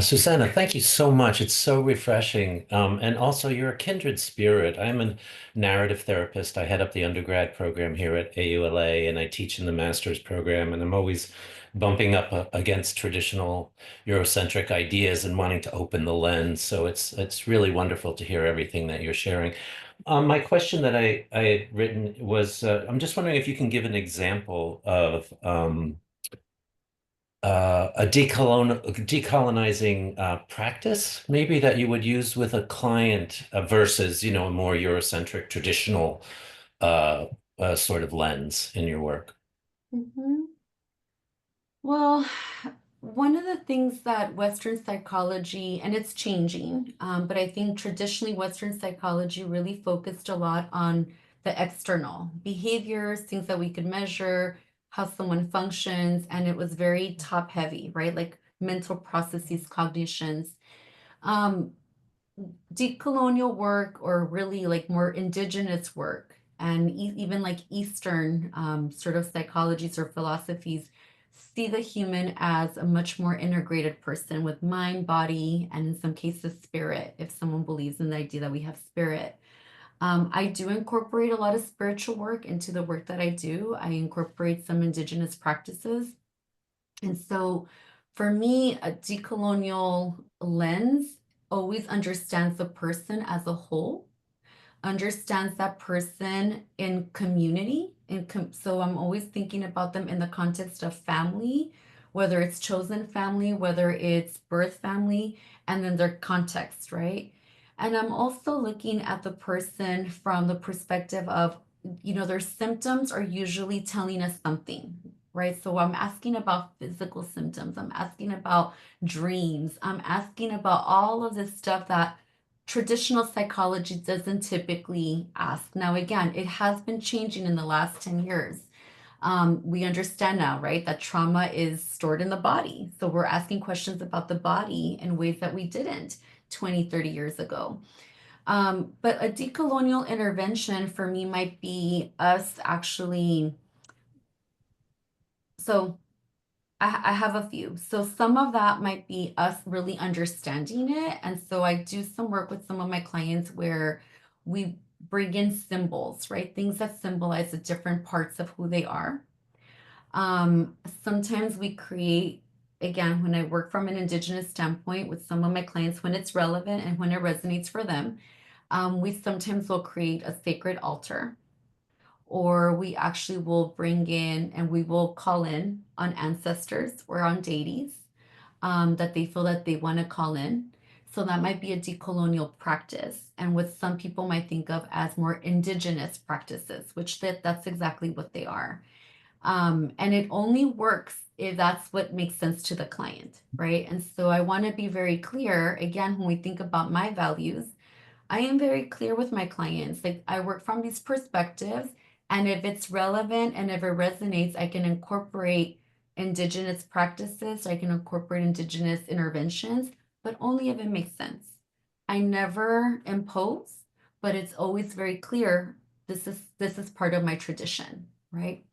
Susana, thank you so much. It's so refreshing. And also, you're a kindred spirit. I'm a narrative therapist. I head up the undergrad program here at AULA, and I teach in the master's program. And I'm always bumping up against traditional Eurocentric ideas and wanting to open the lens. So it's really wonderful to hear everything that you're sharing. My question that I had written was, I'm just wondering if you can give an example of a decolonizing practice, maybe that you would use with a client versus, a more Eurocentric traditional sort of lens in your work. Mhm. Well, one of the things that Western psychology, and it's changing, but I think traditionally Western psychology really focused a lot on the external behaviors, things that we could measure, how someone functions, and it was very top heavy, right? Like mental processes, cognitions. Um, Decolonial work, or really like more indigenous work, and even like Eastern sort of psychologies or philosophies, see the human as a much more integrated person with mind, body, and in some cases spirit, if someone believes in the idea that we have spirit. I do incorporate a lot of spiritual work into the work that I do. I incorporate some indigenous practices. And so for me, a decolonial lens always understands the person as a whole, understands that person in community. So I'm always thinking about them in the context of family, whether it's chosen family, whether it's birth family, and then their context, right? And I'm also looking at the person from the perspective of, their symptoms are usually telling us something, right? So I'm asking about physical symptoms, I'm asking about dreams, I'm asking about all of this stuff that traditional psychology doesn't typically ask. Now, again, it has been changing in the last 10 years. We understand now, right, that trauma is stored in the body. So we're asking questions about the body in ways that we didn't 20, 30 years ago. But a decolonial intervention for me might be us actually. So I have a few. So some of that might be us really understanding it. And so I do some work with some of my clients where we bring in symbols, right? Things that symbolize the different parts of who they are. Sometimes we create, again, when I work from an indigenous standpoint with some of my clients, when it's relevant and when it resonates for them, we sometimes will create a sacred altar, or we actually will bring in and we will call in on ancestors or on deities that they feel that they want to call in. So that might be a decolonial practice, and what some people might think of as more indigenous practices, which that's exactly what they are. And it only works if that's what makes sense to the client, right? And so I want to be very clear, again, when we think about my values, I am very clear with my clients. Like, I work from these perspectives, and if it's relevant and if it resonates, I can incorporate indigenous practices, I can incorporate indigenous interventions, but only if it makes sense. I never impose, but it's always very clear this is part of my tradition, right?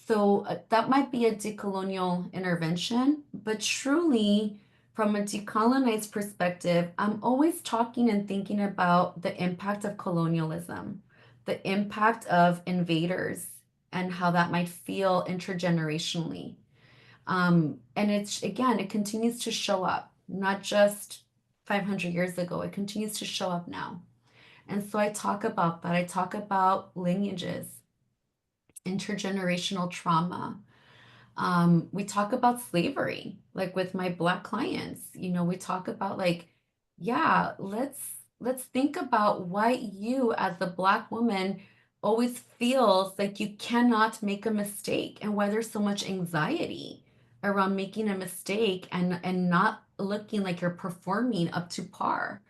So that might be a decolonial intervention, but truly, from a decolonized perspective, I'm always talking and thinking about the impact of colonialism, the impact of invaders, and how that might feel intergenerationally. And it's, again, it continues to show up, not just 500 years ago, it continues to show up now. And so I talk about that. I talk about lineages, intergenerational trauma. We talk about slavery, like with my Black clients. We talk about, like, yeah, let's think about why you as a Black woman always feels like you cannot make a mistake, and why there's so much anxiety around making a mistake and not looking like you're performing up to par.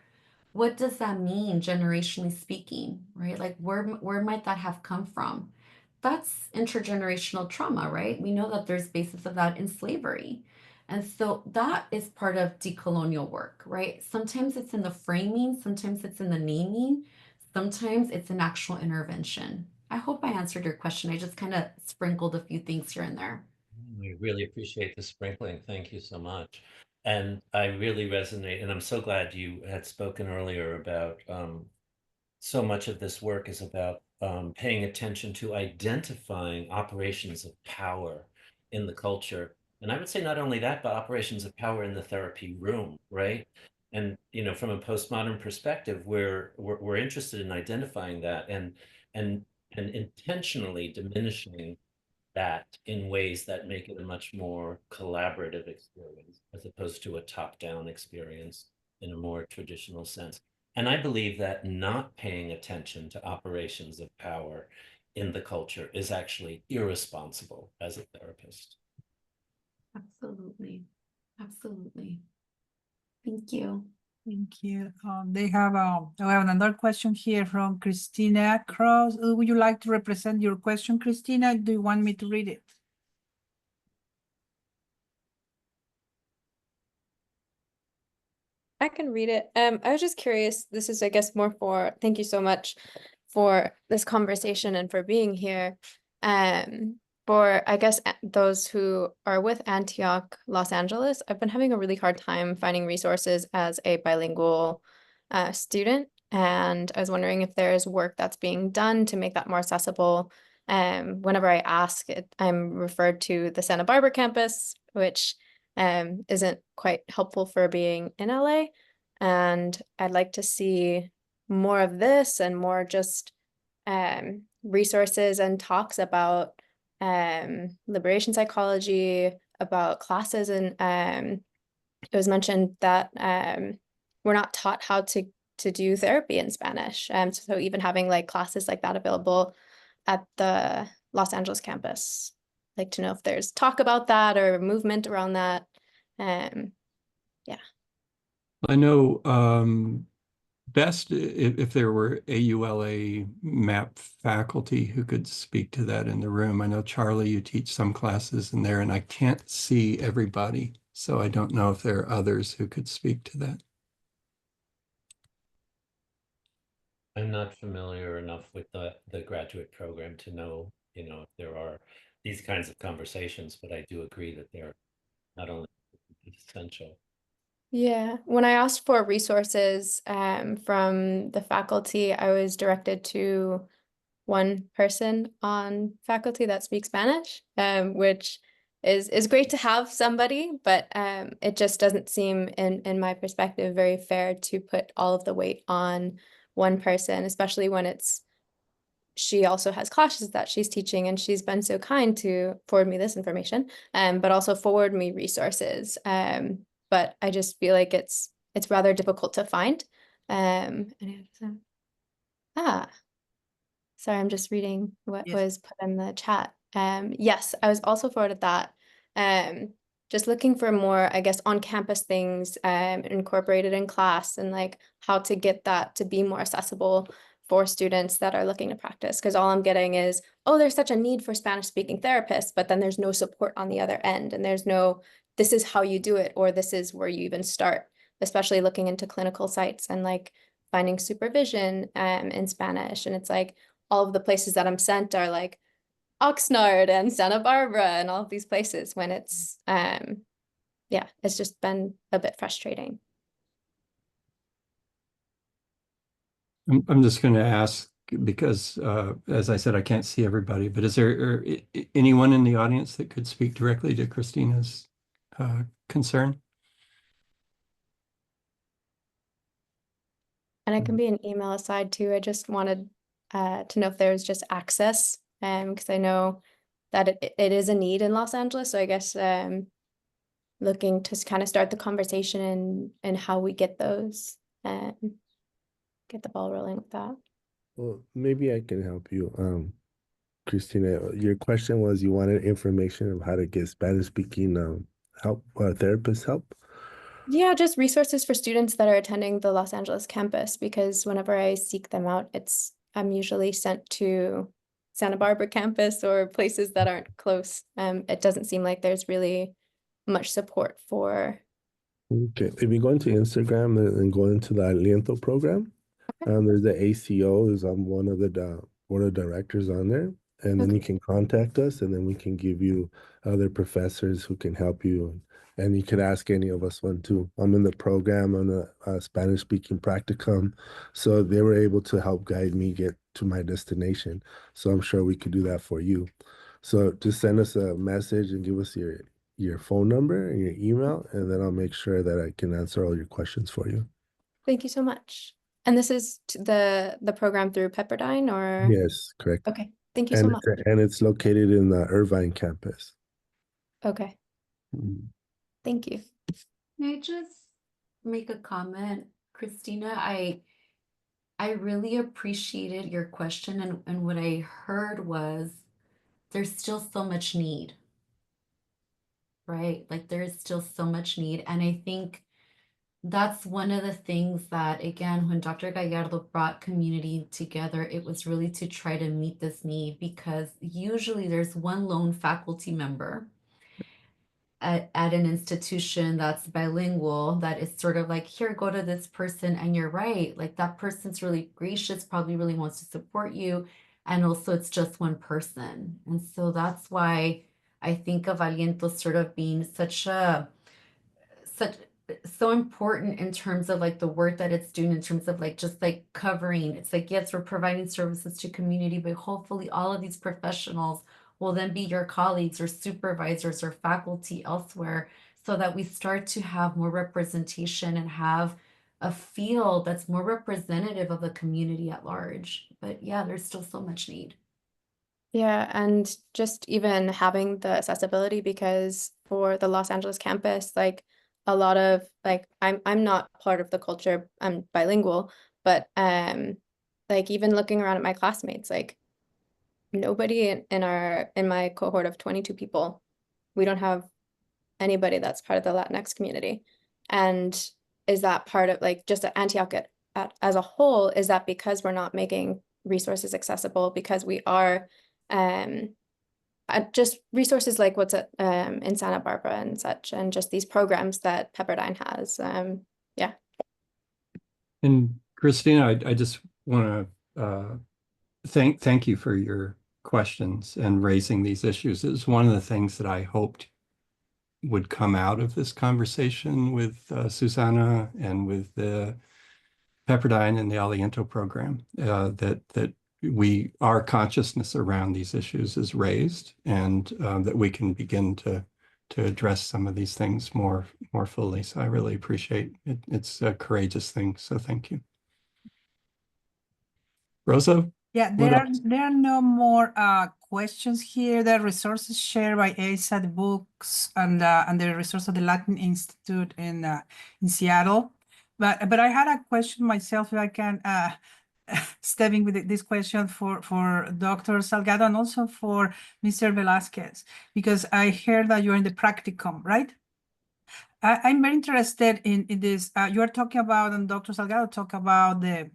What does that mean generationally speaking, right? Like, where might that have come from? That's intergenerational trauma, right? We know that there's basis of that in slavery. And so that is part of decolonial work, right? Sometimes it's in the framing, sometimes it's in the naming, sometimes it's an actual intervention. I hope I answered your question. I just kind of sprinkled a few things here and there. I really appreciate the sprinkling. Thank you so much. And I really resonate, and I'm so glad you had spoken earlier about so much of this work is about paying attention to identifying operations of power in the culture. And I would say not only that, but operations of power in the therapy room, right? And from a postmodern perspective, we're interested in identifying that and and intentionally diminishing that in ways that make it a much more collaborative experience as opposed to a top-down experience in a more traditional sense. And I believe that not paying attention to operations of power in the culture is actually irresponsible as a therapist. Absolutely. Absolutely. Thank you. Thank you. We have another question here from Christina Cross. Would you like to represent your question, Christina? Do you want me to read it? I can read it. I was just curious. This is, I guess, more for thank you so much for this conversation and for being here. Um, for I guess those who are with Antioch, Los Angeles, I've been having a really hard time finding resources as a bilingual student, and I was wondering if there is work that's being done to make that more accessible. Whenever I ask it, I'm referred to the Santa Barbara campus, which isn't quite helpful for being in LA. And I'd like to see more of this and more just resources and talks about liberation psychology, about classes. And it was mentioned that we're not taught how to do therapy in Spanish. So even having like classes like that available at the Los Angeles campus. Like to know if there's talk about that or movement around that. Yeah. I know best if there were AULA MAP faculty who could speak to that in the room. I know, Charlie, you teach some classes in there, and I can't see everybody, so I don't know if there are others who could speak to that. I'm not familiar enough with the graduate program to know, if there are these kinds of conversations, but I do agree that they're not only essential. Yeah. When I asked for resources from the faculty, I was directed to one person on faculty that speaks Spanish, which is great to have somebody, but it just doesn't seem, in my perspective, very fair to put all of the weight on one person, especially when she also has classes that she's teaching, and she's been so kind to forward me this information, but also forward me resources. But I just feel like it's rather difficult to find. Ah, sorry, I'm just reading what Yes. was put in the chat. Yes, I was also forwarded that. Just looking for more, I guess, on-campus things incorporated in class, and like how to get that to be more accessible for students that are looking to practice. Because all I'm getting is, oh, there's such a need for Spanish-speaking therapists, but then there's no support on the other end, and there's no, this is how you do it, or this is where you even start, especially looking into clinical sites and like finding supervision in Spanish. And it's like, all of the places that I'm sent are like Oxnard and Santa Barbara and all of these places, when it's yeah, it's just been a bit frustrating. I'm just going to ask because, as I said, I can't see everybody, but is there anyone in the audience that could speak directly to Christina's concern? And it can be an email aside too. I just wanted to know if there's just access, because I know that it is a need in Los Angeles. So I guess looking to kind of start the conversation and how we get those, get the ball rolling with that. Well, maybe I can help you. Christina, your question was you wanted information of how to get Spanish speaking help, therapist help? Yeah, just resources for students that are attending the Los Angeles campus, because whenever I seek them out, I'm usually sent to Santa Barbara campus or places that aren't close. It doesn't seem like there's really much support for. Okay, if you go into Instagram and go into the Aliento program, there's the ACO is on one of the board of directors on there, and then you can contact us, and then we can give you other professors who can help you, and you could ask any of us one too. I'm in the program on a Spanish speaking practicum, so they were able to help guide me get to my destination. So I'm sure we could do that for you. So just send us a message and give us your phone number and your email, and then I'll make sure that I can answer all your questions for you. Thank you so much. And this is the program through Pepperdine, or? Yes, correct. Okay, thank you so much. And it's located in the Irvine campus. Okay, thank you. Can I just make a comment, Christina? I really appreciated your question, and what I heard was there's still so much need. right? Like there is still so much need. And I think that's one of the things that, again, when Dr. Gallardo brought community together, it was really to try to meet this need, because usually there's one lone faculty member at an institution that's bilingual that is sort of like, here, go to this person. And you're right, like that person's really gracious, probably really wants to support you. And also it's just one person. And so that's why I think of Aliento sort of being such so important in terms of like the work that it's doing, in terms of like just like covering. It's like, yes, we're providing services to community, but hopefully all of these professionals will then be your colleagues or supervisors or faculty elsewhere, so that we start to have more representation and have a field that's more representative of the community at large. But yeah, there's still so much need. Yeah, and just even having the accessibility, because for the Los Angeles campus, like a lot of like I'm not part of the culture, I'm bilingual, but like even looking around at my classmates, like nobody in my cohort of 22 people, we don't have anybody that's part of the Latinx community. And is that part of like just Antioch as a whole, is that because we're not making resources accessible, because we are just resources like what's in Santa Barbara and such, and just these programs that Pepperdine has. Yeah. And Christina, I just want to thank you for your questions and raising these issues. It was one of the things that I hoped would come out of this conversation with Susana and with the Pepperdine and the Aliento program, that our consciousness around these issues is raised, and that we can begin to address some of these things more fully. So I really appreciate it. It's a courageous thing. So thank you. Rosa? Yeah, there are no more questions here. The resources shared by ASA, the books, and the resource of the Latin Institute in Seattle. But I had a question myself, if I can stepping with this question for Dr. Salgado and also for Mr. Velasquez, because I heard that you're in the practicum, right? I'm very interested in this. You are talking about, and Dr. Salgado talked about the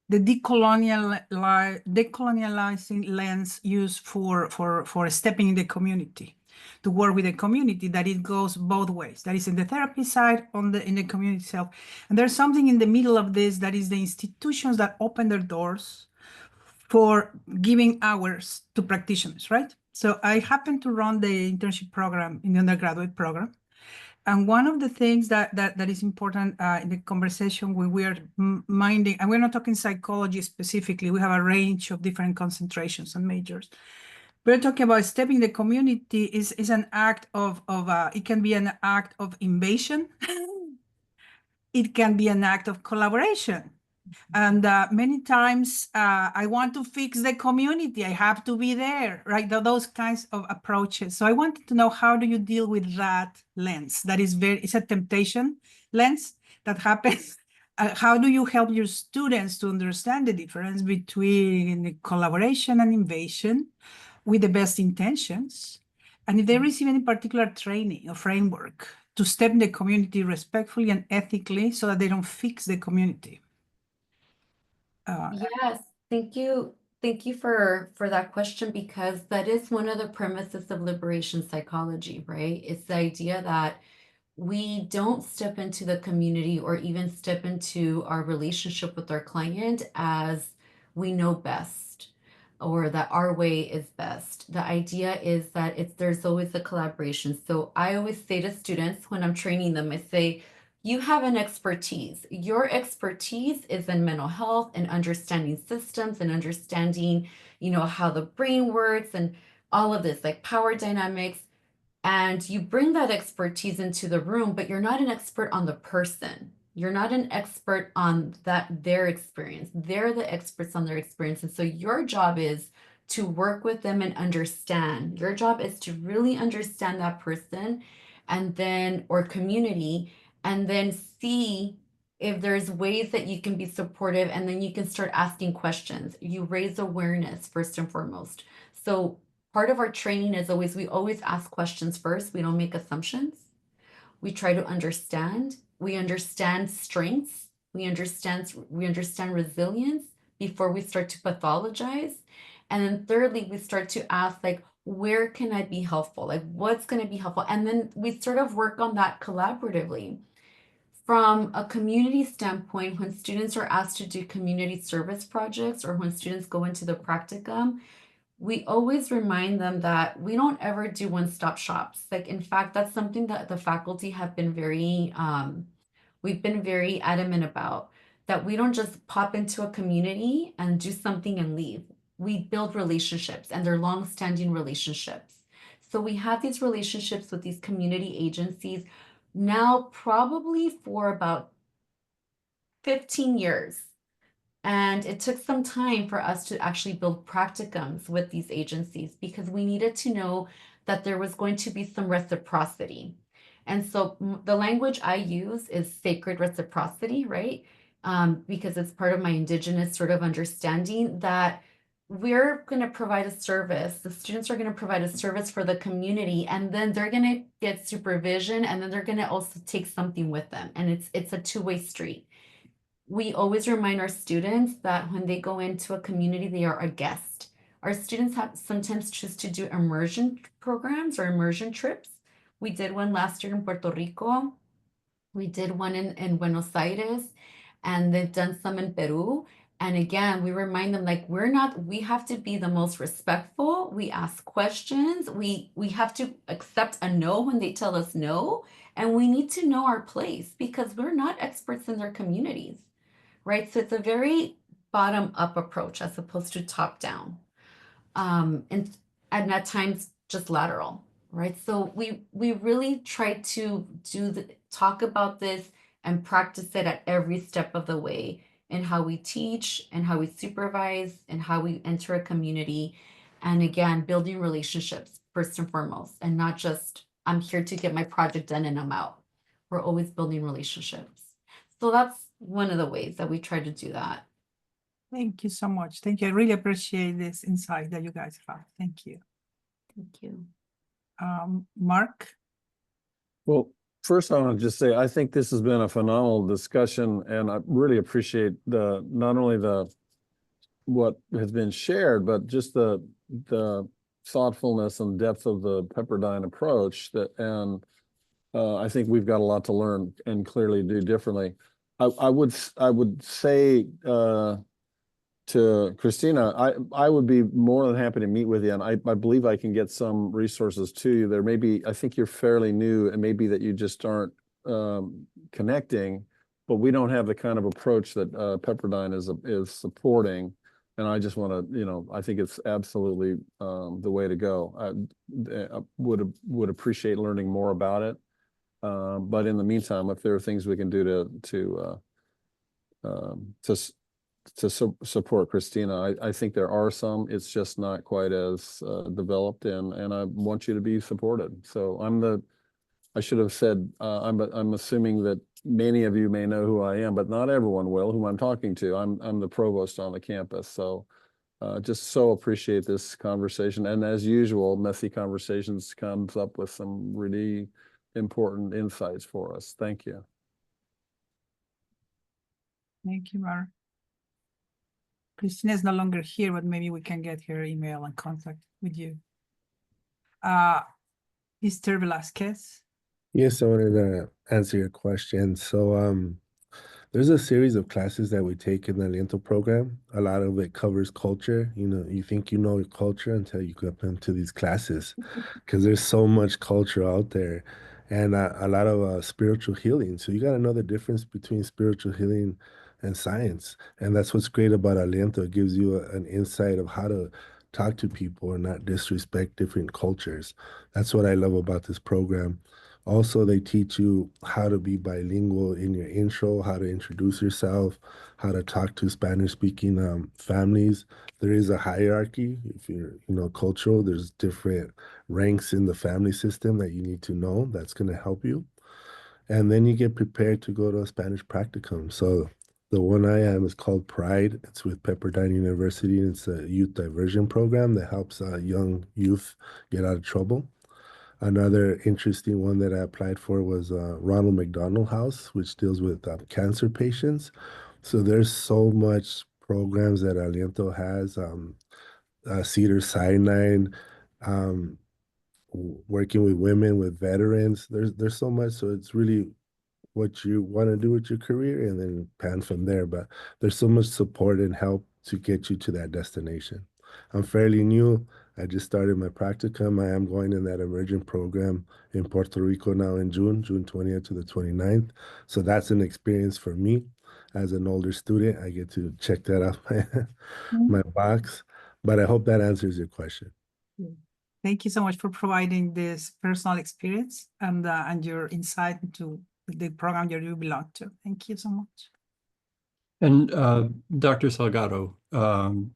decolonializing lens used for stepping in the community, to work with the community, that it goes both ways. That is in the therapy side, in the community itself. And there's something in the middle of this, that is the institutions that open their doors for giving hours to practitioners, right? So I happen to run the internship program in the undergraduate program. And one of the things that is important in the conversation when we are minding, and we're not talking psychology specifically, we have a range of different concentrations and majors. We're talking about stepping the community is an act of it can be an act of invasion. It can be an act of collaboration. And many times I want to fix the community. I have to be there, right? Those kinds of approaches. So I wanted to know, how do you deal with that lens? That is it's a temptation lens that happens. How do you help your students to understand the difference between collaboration and invasion with the best intentions? And if they receive any particular training or framework to step in the community respectfully and ethically, so that they don't fix the community. Yes, thank you. Thank you for that question, because that is one of the premises of liberation psychology, right? It's the idea that we don't step into the community or even step into our relationship with our client as we know best, or that our way is best. The idea is that there's always a collaboration. So I always say to students when I'm training them, I say, you have an expertise. Your expertise is in mental health and understanding systems and understanding, how the brain works and all of this, like power dynamics. And you bring that expertise into the room, but you're not an expert on the person. You're not an expert on their experience. They're the experts on their experience. And so your job is to work with them and understand. Your job is to really understand that person or community, and then see if there's ways that you can be supportive, and then you can start asking questions. You raise awareness first and foremost. So part of our training is always, we always ask questions first. We don't make assumptions. We try to understand. We understand strengths. We understand resilience before we start to pathologize. And then thirdly, we start to ask, like, where can I be helpful? Like, what's going to be helpful? And then we sort of work on that collaboratively. From a community standpoint, when students are asked to do community service projects or when students go into the practicum, we always remind them that we don't ever do one-stop shops. Like, in fact, that's something that the faculty have been we've been very adamant about, that we don't just pop into a community and do something and leave. We build relationships, and they're long-standing relationships. So we have these relationships with these community agencies now probably for about 15 years. And it took some time for us to actually build practicums with these agencies because we needed to know that there was going to be some reciprocity. And so the language I use is sacred reciprocity, right? Because it's part of my indigenous sort of understanding that we're going to provide a service. The students are going to provide a service for the community, and then they're going to get supervision, and then they're going to also take something with them. And it's a two-way street. We always remind our students that when they go into a community, they are a guest. Our students have sometimes choose to do immersion programs or immersion trips. We did one last year in Puerto Rico. We did one in Buenos Aires, and they've done some in Peru. And again, we remind them, like, we have to be the most respectful. We ask questions. We have to accept a no when they tell us no. And we need to know our place because we're not experts in their communities, right? So it's a very bottom-up approach as opposed to top-down. And at times just lateral, right? So we really try to talk about this and practice it at every step of the way in how we teach and how we supervise and how we enter a community. And again, building relationships first and foremost, and not just, I'm here to get my project done and I'm out. We're always building relationships. So that's one of the ways that we try to do that. Thank you so much. Thank you. I really appreciate this insight that you guys have. Thank you. Thank you. Mark? Well, first I want to just say, I think this has been a phenomenal discussion, and I really appreciate not only what has been shared, but just the thoughtfulness and depth of the Pepperdine approach I think we've got a lot to learn and clearly do differently. I would say to Christina, I would be more than happy to meet with you, and I believe I can get some resources to you. There may be, I think you're fairly new, and maybe that you just aren't connecting, but we don't have the kind of approach that Pepperdine is supporting. And I just want to, I think it's absolutely the way to go. I would appreciate learning more about it. But in the meantime, if there are things we can do to support Christina, I think there are some. It's just not quite as developed, and I want you to be supported. So I should have said I'm assuming that many of you may know who I am, but not everyone will, who I'm talking to. I'm the provost on the campus. So just so appreciate this conversation. And as usual, Messy Conversations comes up with some really important insights for us. Thank you. Thank you, Mark. Christina is no longer here, but maybe we can get her email and contact with you. Mr. Velasquez. Yes, I wanted to answer your question. So there's a series of classes that we take in the Aliento program. A lot of it covers culture. You think you know your culture until you go up into these classes, because there's so much culture out there, and a lot of spiritual healing. So you got to know the difference between spiritual healing and science. And that's what's great about Aliento. It gives you an insight of how to talk to people and not disrespect different cultures. That's what I love about this program. Also, they teach you how to be bilingual in your intro, how to introduce yourself, how to talk to Spanish-speaking families. There is a hierarchy. If you're, cultural, there's different ranks in the family system that you need to know. That's going to help you. And then you get prepared to go to a Spanish practicum. So The one I am is called Pride. It's with Pepperdine University. And it's a youth diversion program that helps young youth get out of trouble. Another interesting one that I applied for was Ronald McDonald House, which deals with cancer patients. So there's so much programs that Aliento has. Cedar Sinai, um, working with women, with veterans. There's so much. So it's really what you want to do with your career and then pan from there. But there's so much support and help to get you to that destination. I'm fairly new. I just started my practicum. I am going in that emergent program in Puerto Rico now in June 20th to the 29th. So that's an experience for me. As an older student, I get to check that off my box. But I hope that answers your question. Thank you so much for providing this personal experience and your insight into the program that you belong to. Thank you so much. And Dr. Salgado,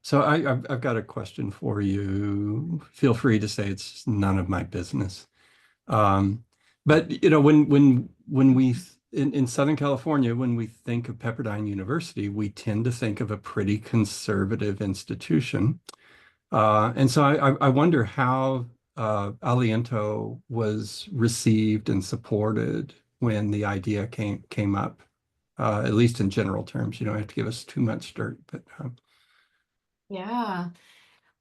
so I've got a question for you. Feel free to say it's none of my business. But you know, when we in Southern California, when we think of Pepperdine University, we tend to think of a pretty conservative institution. And so I wonder how Aliento was received and supported when the idea came up, at least in general terms. You don't have to give us too much dirt, but Yeah.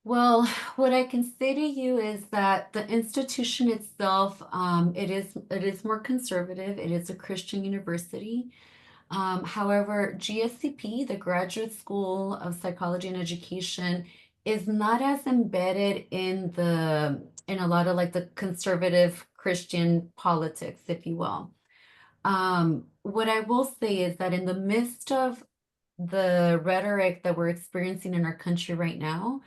Well, what I can say to you is that the institution itself, it is more conservative. It is a Christian university. However, GSCP, the Graduate School of Psychology and Education, is not as embedded in a lot of like the conservative Christian politics, if you will. What I will say is that in the midst of the rhetoric that we're experiencing in our country right now,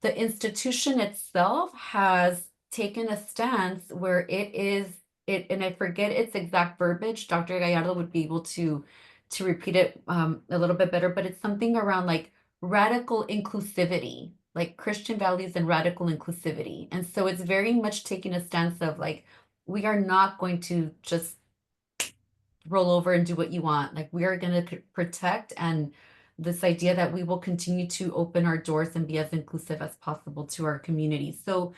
the institution itself has taken a stance where and I forget its exact verbiage. Dr. Gallardo would be able to repeat it a little bit better, but it's something around like radical inclusivity, like Christian values and radical inclusivity. And so it's very much taking a stance of like, we are not going to just roll over and do what you want. Like we are going to protect and this idea that we will continue to open our doors and be as inclusive as possible to our community. So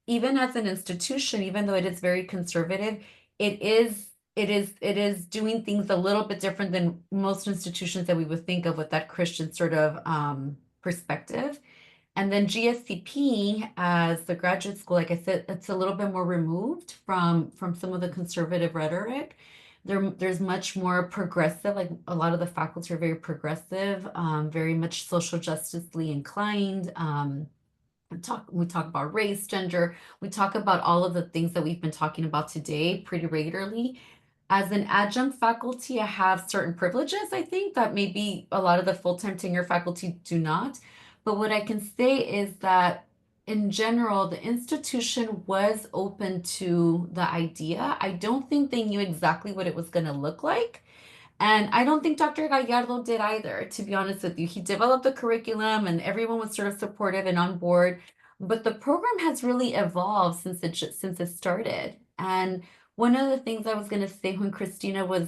even as an institution, even though it is very conservative, it is doing things a little bit different than most institutions that we would think of with that Christian sort of perspective. And then GSCP as the graduate school, like I said, it's a little bit more removed from some of the conservative rhetoric. There's much more progressive, like a lot of the faculty are very progressive, very much social justicely inclined. We talk about race, gender, we talk about all of the things that we've been talking about today pretty regularly. As an adjunct faculty, I have certain privileges, I think, that maybe a lot of the full-time tenure faculty do not. But what I can say is that in general, the institution was open to the idea. I don't think they knew exactly what it was going to look like. And I don't think Dr. Gallardo did either, to be honest with you. He developed the curriculum and everyone was sort of supportive and on board. But the program has really evolved since it started. And one of the things I was going to say when Christina was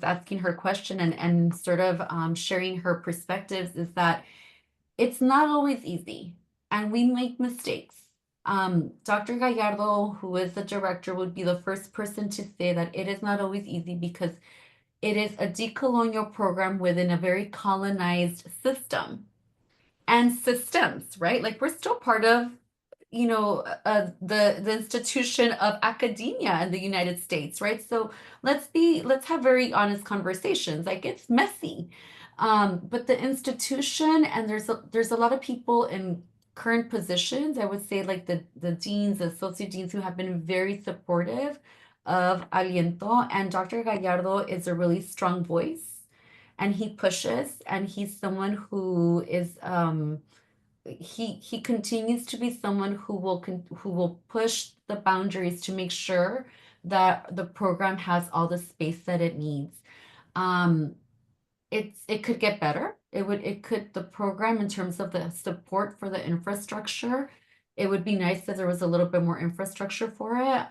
asking her question and sort of sharing her perspectives is that it's not always easy and we make mistakes. Dr. Gallardo, who is the director, would be the first person to say that it is not always easy because it is a decolonial program within a very colonized system and systems, right? Like we're still part of, the institution of academia in the United States, right? So let's have very honest conversations. Like it's messy, but the institution and there's a lot of people in current positions. I would say like the deans, the associate deans who have been very supportive of Aliento, and Dr. Gallardo is a really strong voice and he pushes and he's someone who is he continues to be someone who will push the boundaries to make sure that the program has all the space that it needs. It could get better. The program in terms of the support for the infrastructure, it would be nice if there was a little bit more infrastructure for it,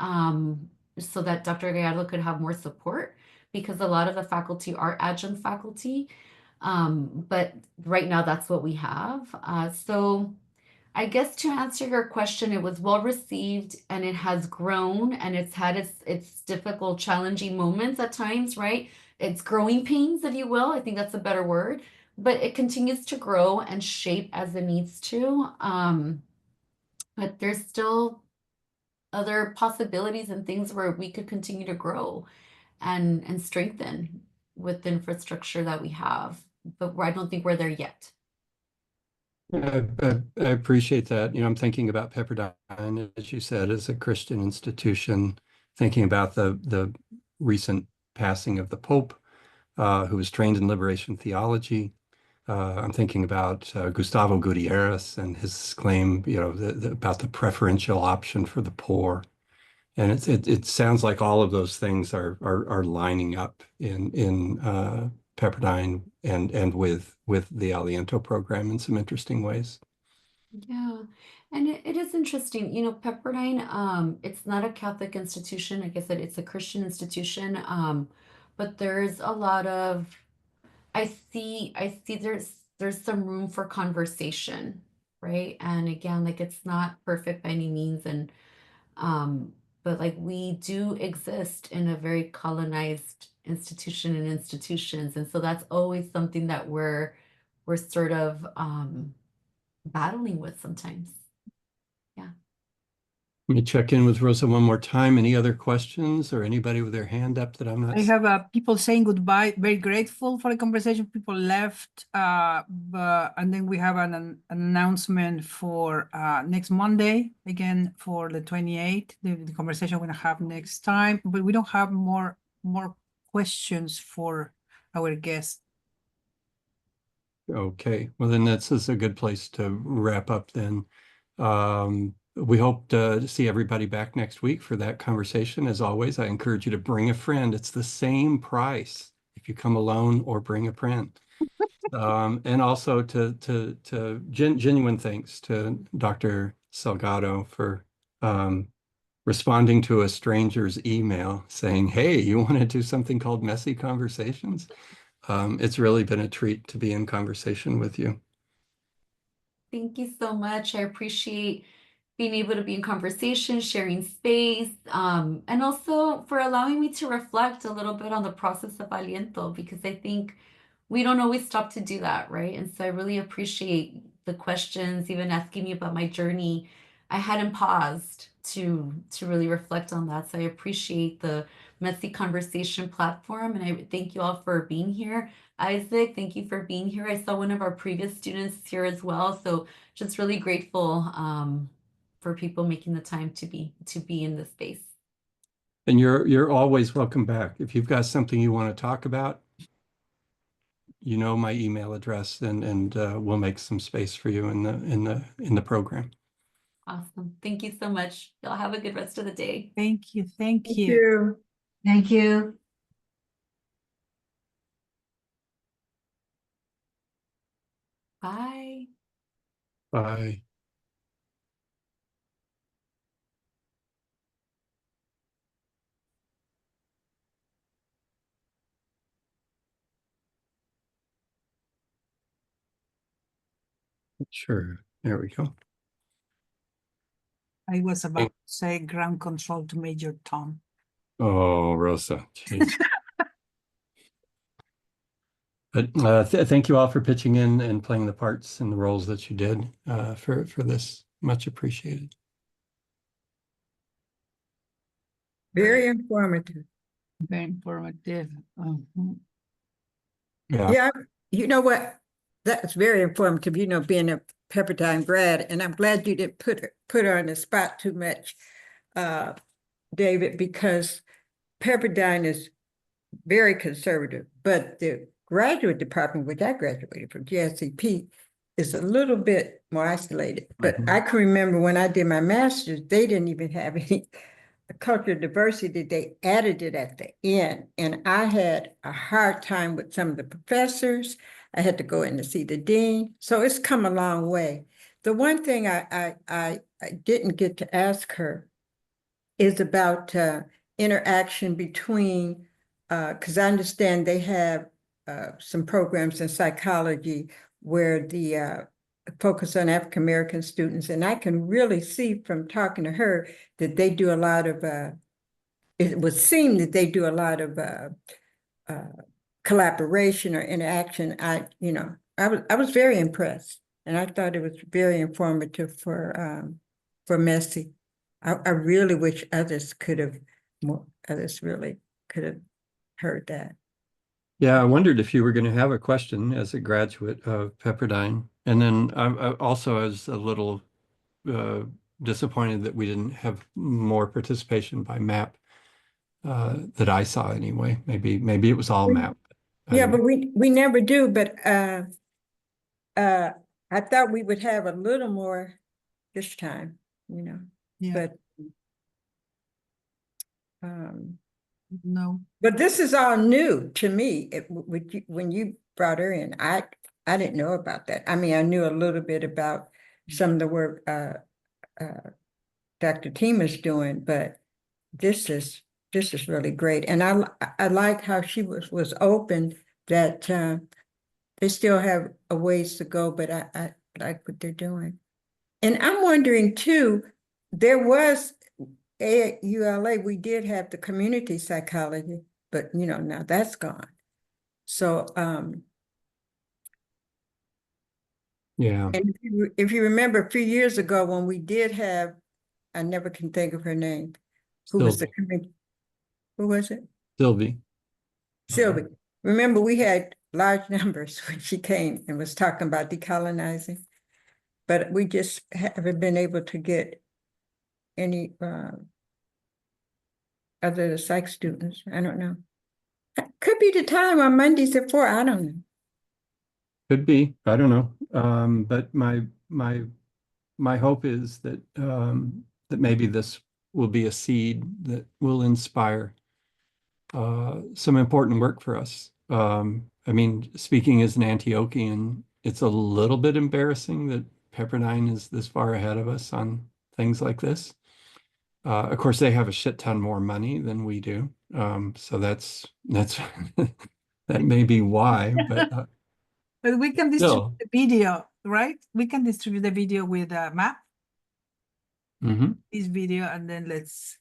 so that Dr. Gallardo could have more support because a lot of the faculty are adjunct faculty. But right now that's what we have. So I guess to answer your question, it was well received and it has grown and it's had its difficult, challenging moments at times, right? It's growing pains, if you will. I think that's a better word, but it continues to grow and shape as it needs to. But there's still other possibilities and things where we could continue to grow and strengthen with the infrastructure that we have. But I don't think we're there yet. I appreciate that. You know, I'm thinking about Pepperdine, as you said, as a Christian institution, thinking about the recent passing of the Pope, who was trained in liberation theology. I'm thinking about Gustavo Gutierrez and his claim, you know, about the preferential option for the poor. And it sounds like all of those things are lining up in Pepperdine and with the Aliento program in some interesting ways. Yeah, and it is interesting, you know, Pepperdine, it's not a Catholic institution. Like I said, it's a Christian institution. But there's a lot of I see there's some room for conversation, right? And again, like it's not perfect by any means, and but like we do exist in a very colonized institution and institutions, and so that's always something that we're sort of battling with sometimes. Yeah. Let me check in with Rosa one more time. Any other questions or anybody with their hand up that I'm not? I have people saying goodbye, very grateful for the conversation. People left, and then we have an announcement for next Monday, again for the 28th, the conversation we're gonna have next time, but we don't have more questions for our guests. Okay, well then this is a good place to wrap up then. We hope to see everybody back next week for that conversation. As always, I encourage you to bring a friend. It's the same price if you come alone or bring a friend. And also to genuine thanks to Dr. Salgado for responding to a stranger's email saying, hey, you want to do something called Messy Conversations? It's really been a treat to be in conversation with you. Thank you so much. I appreciate being able to be in conversation, sharing space, and also for allowing me to reflect a little bit on the process of Aliento, because I think we don't always stop to do that, right? And so I really appreciate the questions, even asking me about my journey. I hadn't paused to really reflect on that. So I appreciate the Messy Conversation platform, and I thank you all for being here. Isaac, thank you for being here. I saw one of our previous students here as well. So just really grateful for people making the time to be in this space. And you're always welcome back. If you've got something you want to talk about, you know my email address, and we'll make some space for you in the program. Awesome. Thank you so much. Y'all have a good rest of the day. Thank you. Thank you. Thank you. Bye. Bye. Sure. There we go. I was about to say ground control to Major Tom. Oh, Rosa. Jeez. But thank you all for pitching in and playing the parts and the roles that you did for this. Much appreciated. Very informative. Very informative. Yeah. Yeah, you know what? That's very informative, you know, being a Pepperdine grad, and I'm glad you didn't put her on the spot too much, David, because Pepperdine is very conservative, but the graduate department, which I graduated from, GSCP, is a little bit more isolated. But I can remember when I did my master's, they didn't even have any cultural diversity. They added it at the end. And I had a hard time with some of the professors. I had to go in to see the dean. So it's come a long way. The one thing I didn't get to ask her is about interaction between, because I understand they have some programs in psychology where the focus on African American students, and I can really see from talking to her that they do a lot of. It would seem that they do a lot of collaboration or interaction. I was very impressed, and I thought it was very informative for Messi. I really wish others really could have heard that. Yeah, I wondered if you were going to have a question as a graduate of Pepperdine. And then I also was a little disappointed that we didn't have more participation by MAP that I saw anyway. Maybe it was all MAP. Yeah, but we never do. But I thought we would have a little more this time, Yeah. But No. but this is all new to me. When you brought her in, I didn't know about that. I mean, I knew a little bit about some of the work Dr. Tima's doing, but this is really great. And I like how she was open that they still have a ways to go, but I like what they're doing. And I'm wondering too, there was at ULA, we did have the community psychology, but now that's gone. So Yeah. and if you remember a few years ago when we did have, I never can think of her name, who was the community, who was it? Sylvie. Sylvie. Remember, we had large numbers when she came and was talking about decolonizing, but we just haven't been able to get any other psych students. I don't know. Could be the time on Mondays at 4. I don't know. Could be. I don't know. But my hope is that that maybe this will be a seed that will inspire some important work for us. I mean, speaking as an Antiochian, it's a little bit embarrassing that Pepperdine is this far ahead of us on things like this. Of course, they have a shit ton more money than we do. So that's that may be why, but But we can distribute still. the video, right? We can distribute the video with a map, Mm-hmm. this video, and then let's,